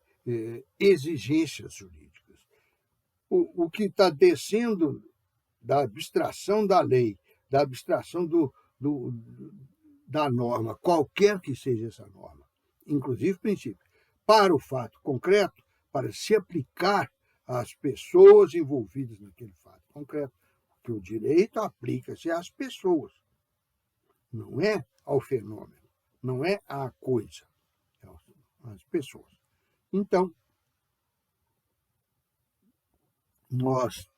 exigências jurídicas. O que está descendo da abstração da lei, da abstração da norma, qualquer que seja essa norma, inclusive princípio, para o fato concreto, para se aplicar às pessoas envolvidas naquele fato concreto, porque o direito aplica-se às pessoas, não é ao fenômeno, não é à coisa, é às pessoas. Então, nós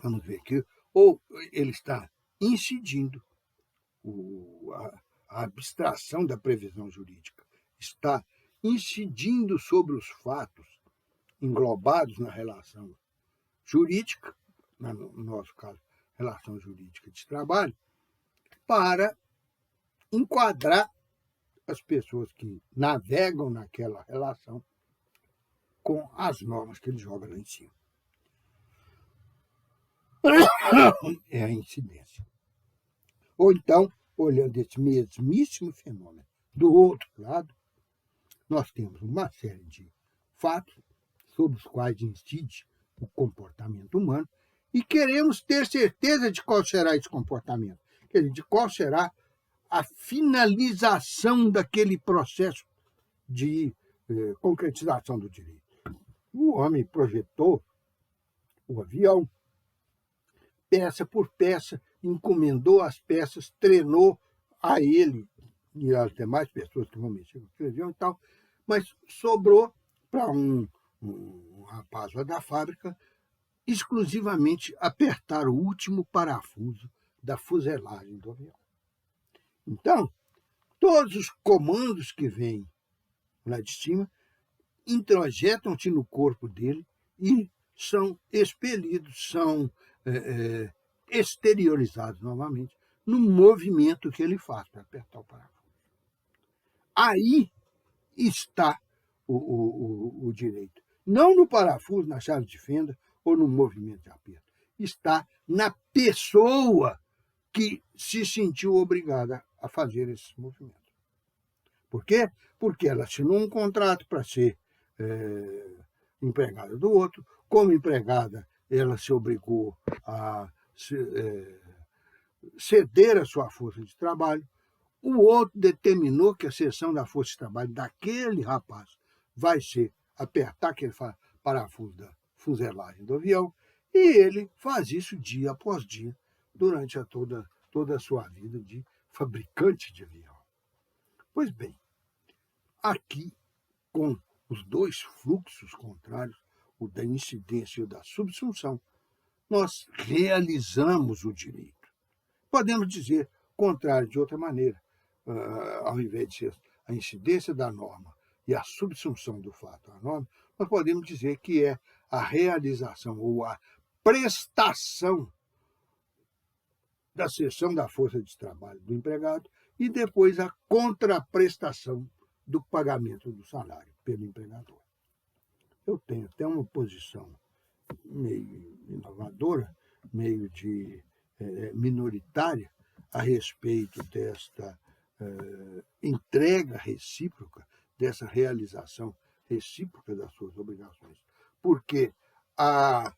vamos ver que ou ele está incidindo, a abstração da previsão jurídica está incidindo sobre os fatos englobados na relação jurídica, no nosso caso, relação jurídica de trabalho, para enquadrar as pessoas que navegam naquela relação com as normas que ele joga lá em cima. É a incidência. Ou então, olhando esse mesmíssimo fenômeno do outro lado, nós temos uma série de fatos sobre os quais incide o comportamento humano e queremos ter certeza de qual será esse comportamento, quer dizer, de qual será a finalização daquele processo de concretização do direito. O homem projetou o avião, peça por peça, encomendou as peças, treinou a ele e as demais pessoas que vão mexer com o avião e tal, mas sobrou para um rapaz lá da fábrica exclusivamente apertar o último parafuso da fuselagem do avião. Então, todos os comandos que vêm lá de cima introjetam-se no corpo dele e são expelidos, são exteriorizados novamente no movimento que ele faz para apertar o parafuso. Aí está o direito. Não no parafuso, na chave de fenda ou no movimento de aperto. Está na pessoa que se sentiu obrigada a fazer esses movimentos. Por quê? Porque ela assinou um contrato para ser empregada do outro. Como empregada, ela se obrigou a ceder a sua força de trabalho. O outro determinou que a cessão da força de trabalho daquele rapaz vai ser apertar aquele parafuso da fuselagem do avião, e ele faz isso dia após dia, durante toda a sua vida de fabricante de avião. Pois bem, aqui, com os dois fluxos contrários, o da incidência e o da subsunção, nós realizamos o direito. Podemos dizer contrário de outra maneira. Ao invés de ser a incidência da norma e a subsunção do fato à norma, nós podemos dizer que é a realização ou a prestação da cessão da força de trabalho do empregado e depois a contraprestação do pagamento do salário pelo empregador. Eu tenho até uma posição meio inovadora, meio minoritária, a respeito desta entrega recíproca, dessa realização recíproca das suas obrigações. Porque a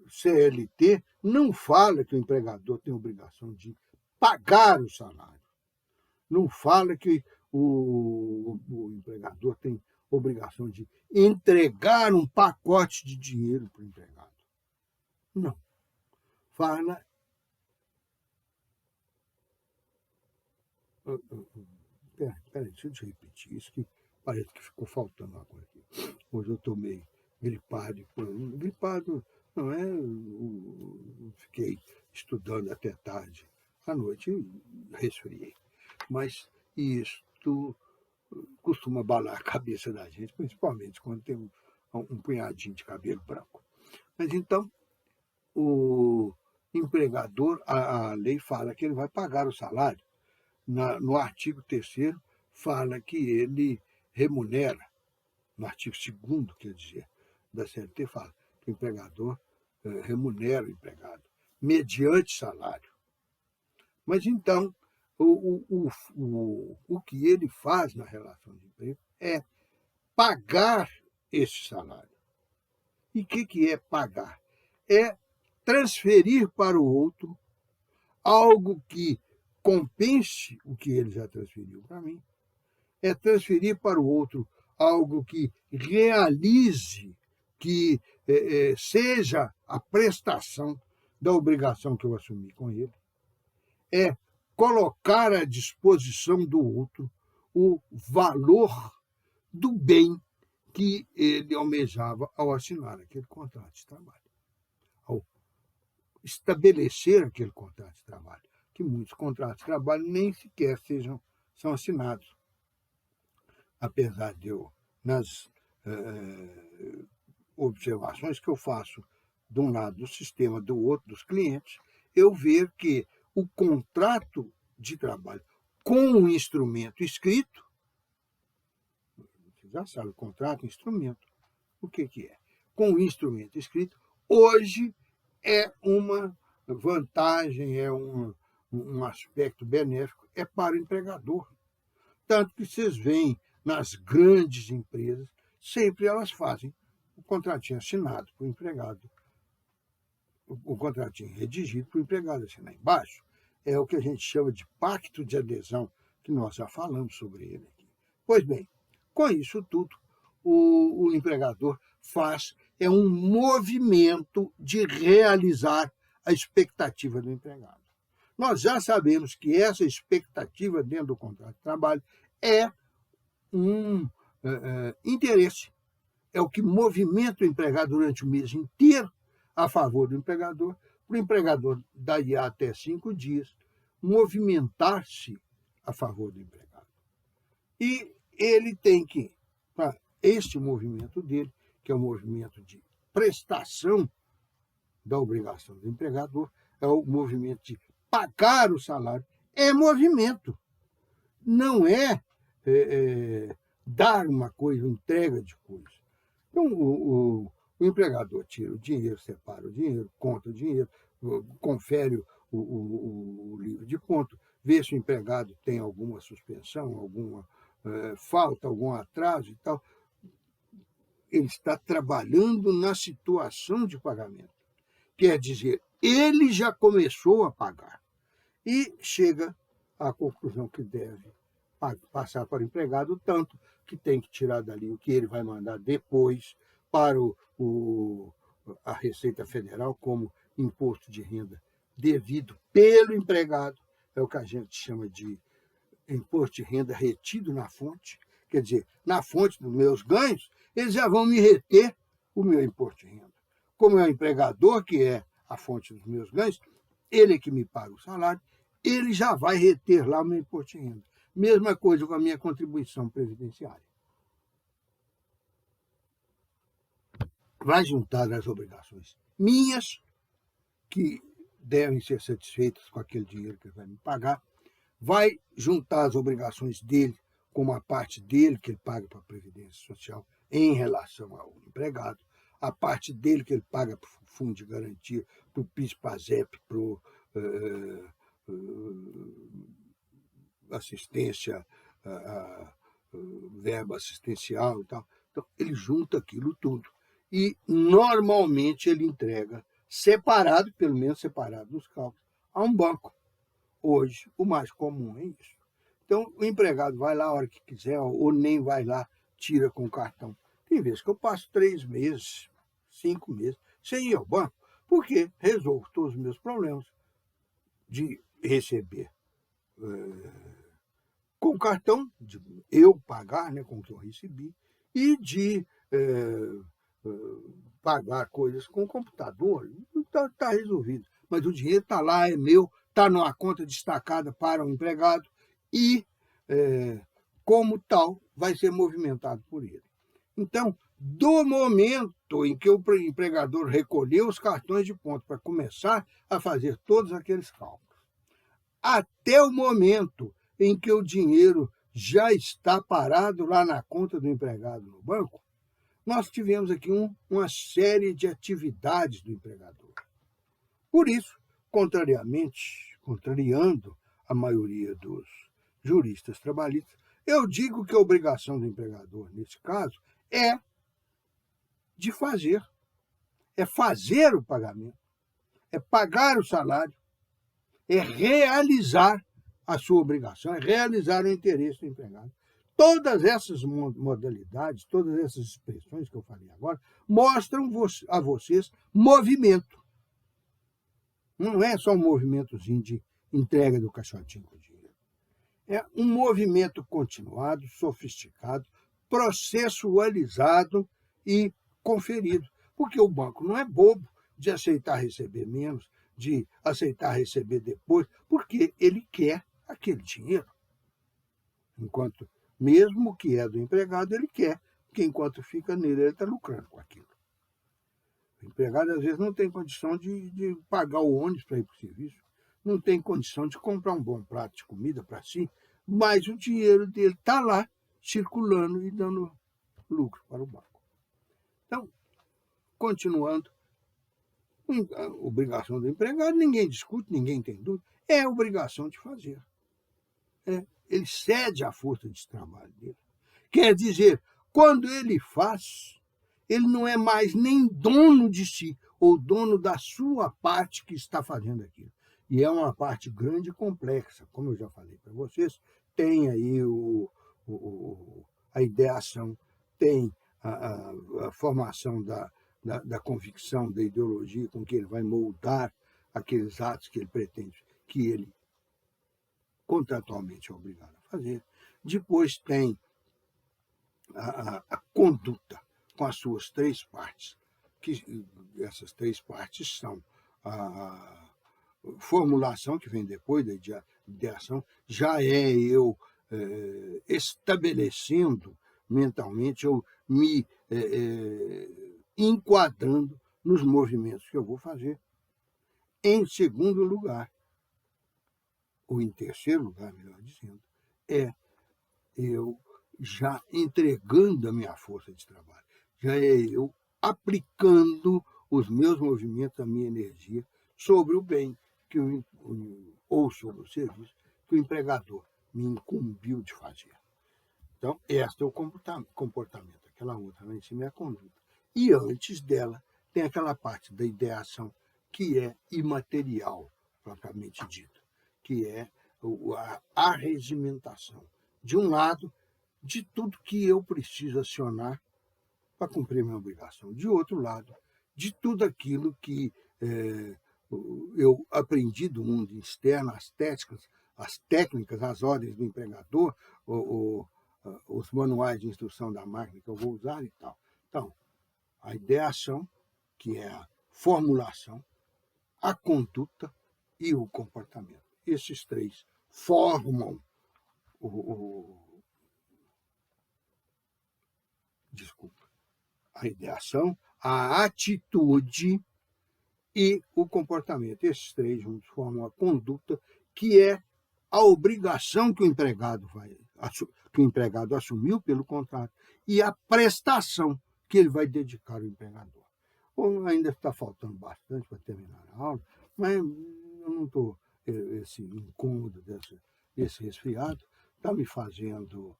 CLT não fala que o empregador tem obrigação de pagar o salário. Não fala que o empregador tem obrigação de entregar um pacote de dinheiro para o empregado. Não. Fala. Peraí, deixa eu repetir isso, que parece que ficou faltando uma coisa aqui. Hoje eu estou meio gripado. Gripado não é? Eu fiquei estudando até tarde à noite e resfriei. Mas isto costuma abalar a cabeça da gente, principalmente quando tem um punhadinho de cabelo branco. Mas então, o empregador, a lei fala que ele vai pagar o salário. No artigo 3º, fala que ele remunera, no artigo 2º, quer dizer, da CLT, fala que o empregador remunera o empregado, mediante salário. Mas então, o que ele faz na relação de emprego é pagar esse salário. E o que é pagar? É transferir para o outro algo que compense o que ele já transferiu para mim. É transferir para o outro algo que realize, que seja a prestação da obrigação que eu assumi com ele. É colocar à disposição do outro o valor do bem que ele almejava ao assinar aquele contrato de trabalho, ao estabelecer aquele contrato de trabalho, que muitos contratos de trabalho nem sequer são assinados. Apesar de eu, nas observações que eu faço de um lado do sistema, do outro dos clientes, eu ver que o contrato de trabalho com o instrumento escrito, você já sabe, o contrato, instrumento, o que é? Com o instrumento escrito, hoje é uma vantagem, é um aspecto benéfico, é para o empregador. Tanto que vocês veem nas grandes empresas, sempre elas fazem o contratinho assinado para o empregado, o contratinho redigido para o empregado assinar embaixo. É o que a gente chama de pacto de adesão, que nós já falamos sobre ele aqui. Pois bem, com isso tudo, o empregador faz um movimento de realizar a expectativa do empregado. Nós já sabemos que essa expectativa dentro do contrato de trabalho é um interesse, é o que movimenta o empregado durante o mês inteiro a favor do empregador, para o empregador, daí a até 5 dias, movimentar-se a favor do empregado. E ele tem que, para este movimento dele, que é o movimento de prestação da obrigação do empregador, é o movimento de pagar o salário, é movimento. Não é dar uma coisa, entrega de coisa. Então, o empregador tira o dinheiro, separa o dinheiro, conta o dinheiro, confere o livro de conta, vê se o empregado tem alguma suspensão, alguma falta, algum atraso e tal. Ele está trabalhando na situação de pagamento. Quer dizer, ele já começou a pagar e chega à conclusão que deve passar para o empregado, tanto que tem que tirar dali o que ele vai mandar depois para a Receita Federal como imposto de renda devido pelo empregado, é o que a gente chama de imposto de renda retido na fonte, quer dizer, na fonte dos meus ganhos, eles já vão me reter o meu imposto de renda. Como é o empregador, que é a fonte dos meus ganhos, ele é que me paga o salário, ele já vai reter lá o meu imposto de renda. Mesma coisa com a minha contribuição previdenciária. Vai juntar as obrigações minhas, que devem ser satisfeitas com aquele dinheiro que ele vai me pagar, vai juntar as obrigações dele com uma parte dele que ele paga para a Previdência Social em relação ao empregado, a parte dele que ele paga para o Fundo de Garantia, para o PIS-PASEP, para o assistência, verba assistencial e tal. Então, ele junta aquilo tudo. E, normalmente, ele entrega separado, pelo menos separado dos cálculos, a um banco. Hoje, o mais comum é isso. Então, o empregado vai lá a hora que quiser, ou nem vai lá, tira com o cartão. Tem vezes que eu passo 3 meses, 5 meses, sem ir ao banco, porque resolvo todos os meus problemas de receber com o cartão, de eu pagar, né, com o que eu recebi, e de pagar coisas com o computador. Está resolvido. Mas o dinheiro está lá, é meu, está numa conta destacada para o empregado e, como tal, vai ser movimentado por ele. Então, do momento em que o empregador recolheu os cartões de ponto para começar a fazer todos aqueles cálculos, até o momento em que o dinheiro já está parado lá na conta do empregado no banco, nós tivemos aqui uma série de atividades do empregador. Por isso, contrariando a maioria dos juristas trabalhistas, eu digo que a obrigação do empregador, nesse caso, é de fazer. É fazer o pagamento, é pagar o salário, é realizar a sua obrigação, é realizar o interesse do empregado. Todas essas modalidades, todas essas expressões que eu falei agora, mostram a vocês movimento. Não é só um movimentozinho de entrega do caixotinho com dinheiro. É um movimento continuado, sofisticado, processualizado e conferido. Porque o banco não é bobo de aceitar receber menos, de aceitar receber depois, porque ele quer aquele dinheiro. Enquanto, mesmo que é do empregado, ele quer, porque enquanto fica nele, ele está lucrando com aquilo. O empregado, às vezes, não tem condição de pagar o ônibus para ir para o serviço, não tem condição de comprar um bom prato de comida para si, mas o dinheiro dele está lá, circulando e dando lucro para o banco. Então, continuando, a obrigação do empregado, ninguém discute, ninguém tem dúvida, é a obrigação de fazer. Ele cede à força de trabalho dele. Quer dizer, quando ele faz, ele não é mais nem dono de si, ou dono da sua parte que está fazendo aquilo. E é uma parte grande e complexa, como eu já falei para vocês, tem aí a ideação, tem a formação da convicção, da ideologia com que ele vai moldar aqueles atos que ele pretende, que ele contratualmente é obrigado a fazer. Depois tem a conduta com as suas 3 partes, que essas 3 partes são a formulação, que vem depois da ideação, já é eu estabelecendo mentalmente, ou me enquadrando nos movimentos que eu vou fazer. Em segundo lugar, ou em terceiro lugar, melhor dizendo, é eu já entregando a minha força de trabalho, já é eu aplicando os meus movimentos, a minha energia sobre o bem que ou sobre o serviço que o empregador me incumbiu de fazer. Então, este é o comportamento. Aquela outra lá em cima é a conduta. E antes dela, tem aquela parte da ideação que é imaterial, propriamente dito, que é a arregimentação, de um lado, de tudo que eu preciso acionar para cumprir minha obrigação. De outro lado, de tudo aquilo que eu aprendi do mundo externo, as técnicas, as ordens do empregador, os manuais de instrução da máquina que eu vou usar e tal. Então, a ideação, que é a formulação, a conduta e o comportamento. Esses três formam a ideação, a atitude e o comportamento. Esses três juntos formam a conduta, que é a obrigação que o empregado assumiu pelo contrato e a prestação que ele vai dedicar ao empregador. Ou ainda está faltando bastante para terminar a aula, mas eu não estou, esse incômodo desse resfriado está me fazendo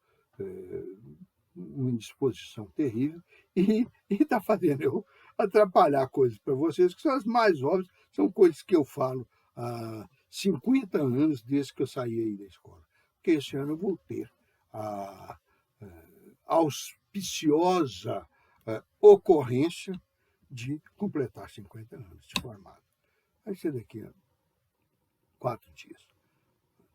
uma indisposição terrível e está fazendo eu atrapalhar coisas para vocês, que são as mais óbvias, são coisas que eu falo há 50 anos desde que eu saí aí da escola. Porque esse ano eu vou ter a auspiciosa ocorrência de completar 50 anos de formado. Vai ser daqui a 4 dias.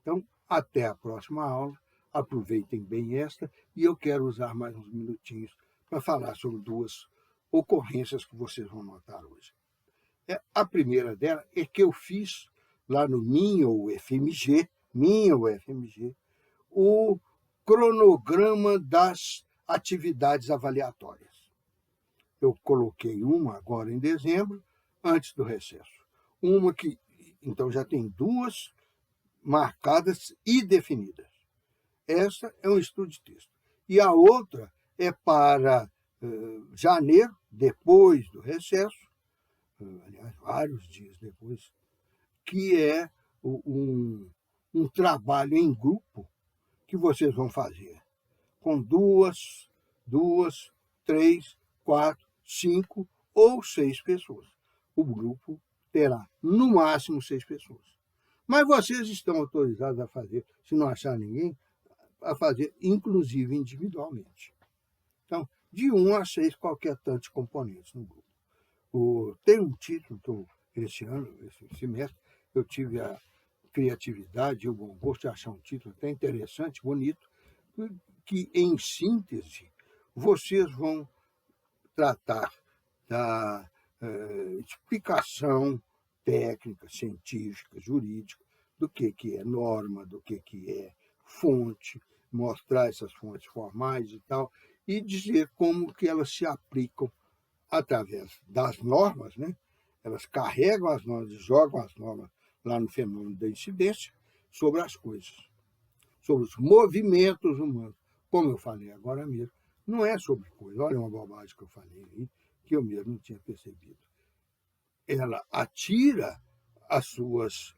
Então, até a próxima aula. Aproveitem bem esta e eu quero usar mais uns minutinhos para falar sobre duas ocorrências que vocês vão notar hoje. A primeira dela é que eu fiz lá no minha UFMG, o cronograma das atividades avaliatórias. Eu coloquei uma agora em dezembro, antes do recesso. Uma que, então, já tem duas marcadas e definidas. Essa é um estudo de texto. E a outra é para janeiro, depois do recesso, aliás, vários dias depois, que é um trabalho em grupo que vocês vão fazer com duas, 3, 4, 5 ou 6 pessoas. O grupo terá, no máximo, 6 pessoas. Mas vocês estão autorizados a fazer, se não achar ninguém, a fazer, inclusive individualmente. Então, de 1 a 6, qualquer tanto de componentes no grupo. Tem um título, esse ano, esse semestre, eu tive a criatividade e o bom gosto de achar um título até interessante, bonito, que, em síntese, vocês vão tratar da explicação técnica, científica, jurídica, do que é norma, do que é fonte, mostrar essas fontes formais e tal, e dizer como que elas se aplicam através das normas, né? Elas carregam as normas e jogam as normas lá no fenômeno da incidência sobre as coisas, sobre os movimentos humanos. Como eu falei agora mesmo, não é sobre coisa. Olha uma bobagem que eu falei aí, que eu mesmo não tinha percebido. Ela atira as suas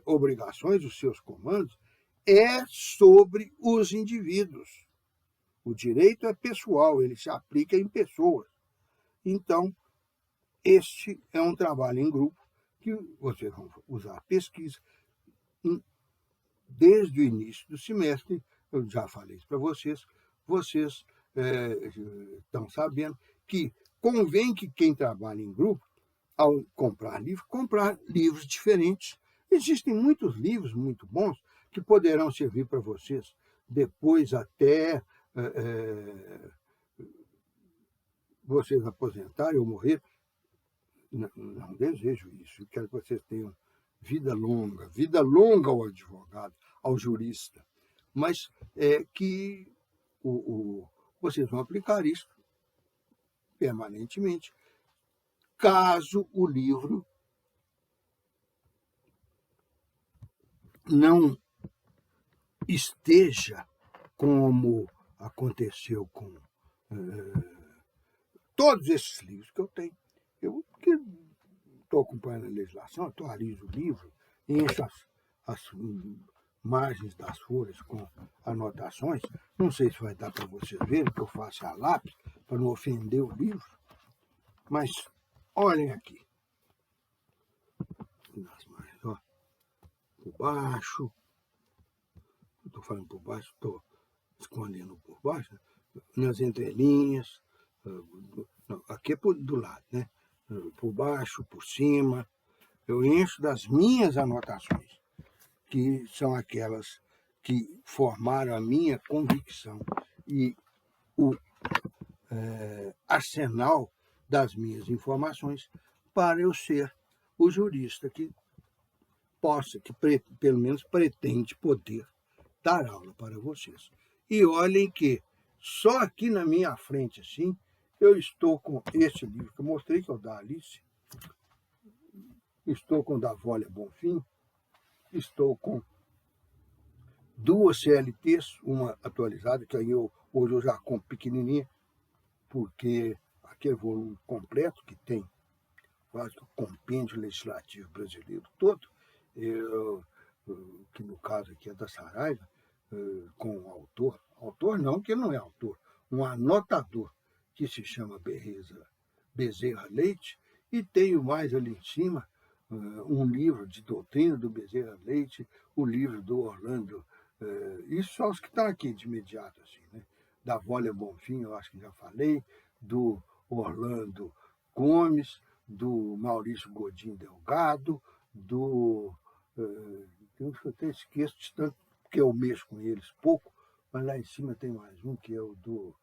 obrigações, os seus comandos, é sobre os indivíduos. O direito é pessoal, ele se aplica em pessoas. Então, este é um trabalho em grupo que vocês vão usar pesquisa. Desde o início do semestre, eu já falei isso para vocês, vocês estão sabendo que convém que quem trabalha em grupo, ao comprar livros diferentes. Existem muitos livros muito bons que poderão servir para vocês depois até vocês aposentarem ou morrer. Não desejo isso. Eu quero que vocês tenham vida longa ao advogado, ao jurista. Mas que vocês vão aplicar isso permanentemente, caso o livro não esteja como aconteceu com todos esses livros que eu tenho. Eu estou acompanhando a legislação, atualizo o livro, encho as margens das folhas com anotações. Não sei se vai dar para vocês verem que eu faço a lápis para não ofender o livro, mas olhem aqui. Nas margens, ó, por baixo. Estou falando por baixo, estou escondendo por baixo, né? Nas entrelinhas, não, aqui é do lado, né? Por baixo, por cima. Eu encho das minhas anotações, que são aquelas que formaram a minha convicção e o arsenal das minhas informações para eu ser o jurista que possa, que pelo menos pretende poder dar aula para vocês. E olhem que só aqui na minha frente, assim, eu estou com esse livro que eu mostrei, que é o da Alice, estou com o da Vólia Bonfim, estou com 2 CLTs, uma atualizada, que aí hoje eu já compro pequenininha, porque aquele volume completo que tem quase o compêndio legislativo brasileiro todo, que no caso aqui é da Saraiva, com o autor não, que não é autor, um anotador, que se chama Bezerra Leite, e tenho mais ali em cima um livro de doutrina do Bezerra Leite, o livro do Orlando, isso só os que estão aqui de imediato, assim, né? Da Vólia Bonfim, eu acho que já falei, do Orlando Gomes, do Maurício Godinho Delgado, eu até esqueço de tanto, porque eu mexo com eles pouco, mas lá em cima tem mais um, que é o do...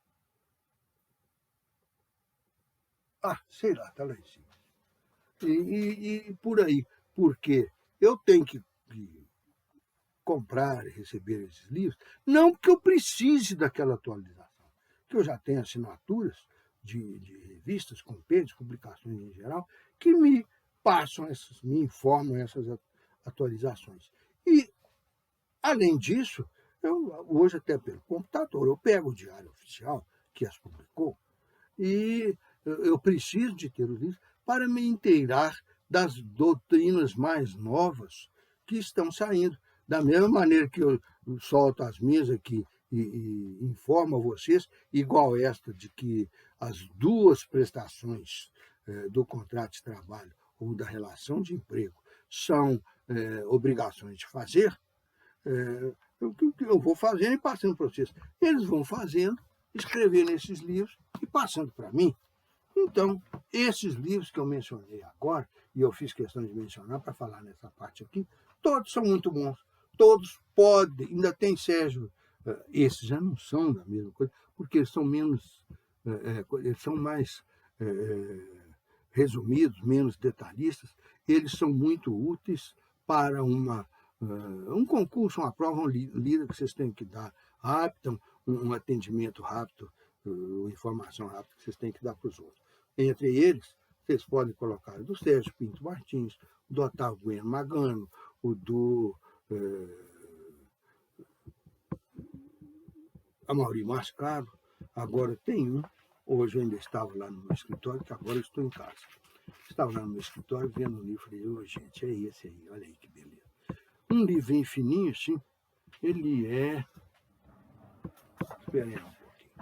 sei lá, está lá em cima. E por aí, porque eu tenho que comprar e receber esses livros, não porque eu precise daquela atualização, que eu já tenho assinaturas de revistas, compêndios, publicações em geral, que me passam me informam essas atualizações. E, além disso, hoje até pelo computador, eu pego o Diário Oficial, que as publicou, e eu preciso de ter os livros para me inteirar das doutrinas mais novas que estão saindo. Da mesma maneira que eu solto as minhas aqui e informo a vocês, igual esta de que as 2 prestações do contrato de trabalho ou da relação de emprego são obrigações de fazer, eu vou fazendo e passando para vocês. Eles vão fazendo, escrevendo esses livros e passando para mim. Então, esses livros que eu mencionei agora, e eu fiz questão de mencionar para falar nessa parte aqui, todos são muito bons. Todos podem, ainda tem Sérgio, esses já não são da mesma coisa, porque eles são menos, eles são mais resumidos, menos detalhistas, eles são muito úteis para um concurso, uma prova lida que vocês têm que dar rápido, um atendimento rápido, informação rápida que vocês têm que dar para os outros. Entre eles, vocês podem colocar o do Sérgio Pinto Martins, o do Otávio Bueno Magano, o do Amaury Mascaro. Agora tem um, hoje eu ainda estava lá no meu escritório, que agora eu estou em casa. Estava lá no meu escritório vendo um livro e falei, gente, é esse aí, olha aí que beleza. Um livrinho fininho, assim, ele é... Espera aí um pouquinho.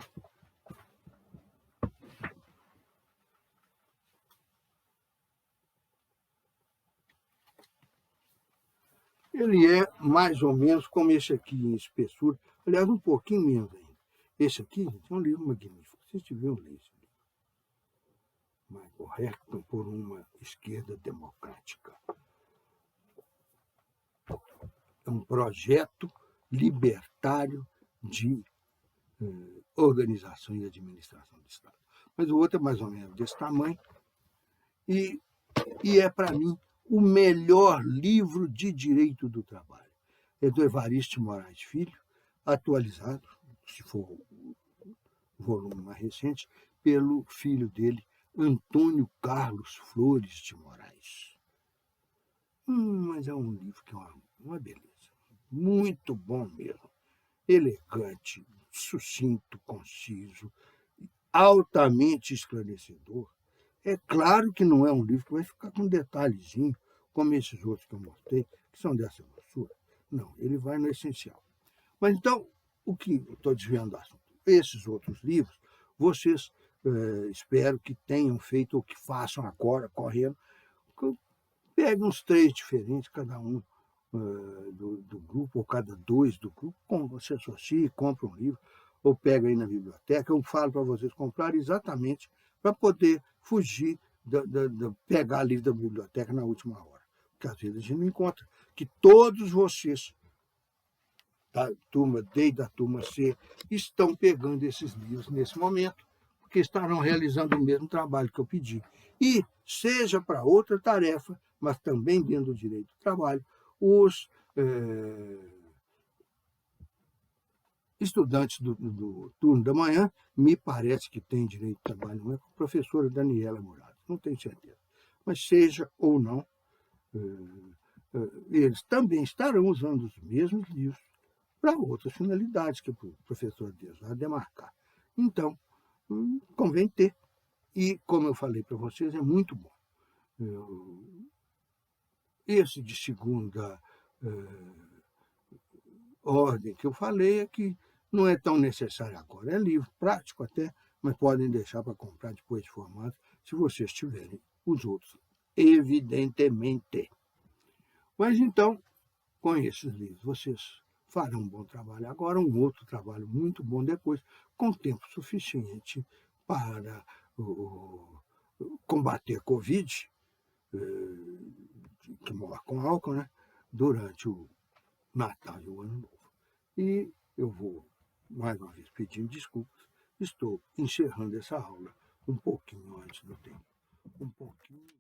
Ele é mais ou menos como esse aqui em espessura, aliás, um pouquinho menos ainda. Esse aqui é um livro magnífico, vocês deviam ler esse livro. Michael Heckman por uma esquerda democrática. É um projeto libertário de organização e administração do Estado. Mas o outro é mais ou menos desse tamanho e é, para mim, o melhor livro de direito do trabalho. É do Evaristo Moraes Filho, atualizado, se for o volume mais recente, pelo filho dele, Antônio Carlos Flores de Moraes. Mas é um livro que é uma beleza. muito bom mesmo. Elegante, sucinto, conciso, altamente esclarecedor. É claro que não é um livro que vai ficar com detalhezinho, como esses outros que eu mostrei, que são dessa grossura. Não, ele vai no essencial. Mas então, o que estou desviando do assunto? Esses outros livros, vocês espero que tenham feito ou que façam agora, correndo, peguem uns 3 diferentes, cada um do grupo, ou cada 2 do grupo, você associa, compra um livro, ou pega aí na biblioteca. Eu falo para vocês comprarem exatamente para poder fugir, pegar livro da biblioteca na última hora. Porque às vezes a gente não encontra. Que todos vocês, da turma D e da turma C, estão pegando esses livros nesse momento, porque estarão realizando o mesmo trabalho que eu pedi. E, seja para outra tarefa, mas também dentro do direito do trabalho, os estudantes do turno da manhã, me parece que têm direito de trabalho, não é? Com a professora Daniela Murado, não tenho certeza. Mas seja ou não, eles também estarão usando os mesmos livros para outras finalidades que o professor Deus vai demarcar. Então, convém ter. E, como eu falei para vocês, é muito bom. Esse de segunda ordem que eu falei é que não é tão necessário agora. É livro prático até, mas podem deixar para comprar depois de formado, se vocês tiverem os outros, evidentemente. Mas então, com esses livros, vocês farão um bom trabalho agora, um outro trabalho muito bom depois, com tempo suficiente para combater a Covid, que morre com álcool, né, durante o Natal e o Ano Novo. E eu vou, mais uma vez, pedindo desculpas, estou encerrando essa aula um pouquinho antes do tempo. Um pouquinho.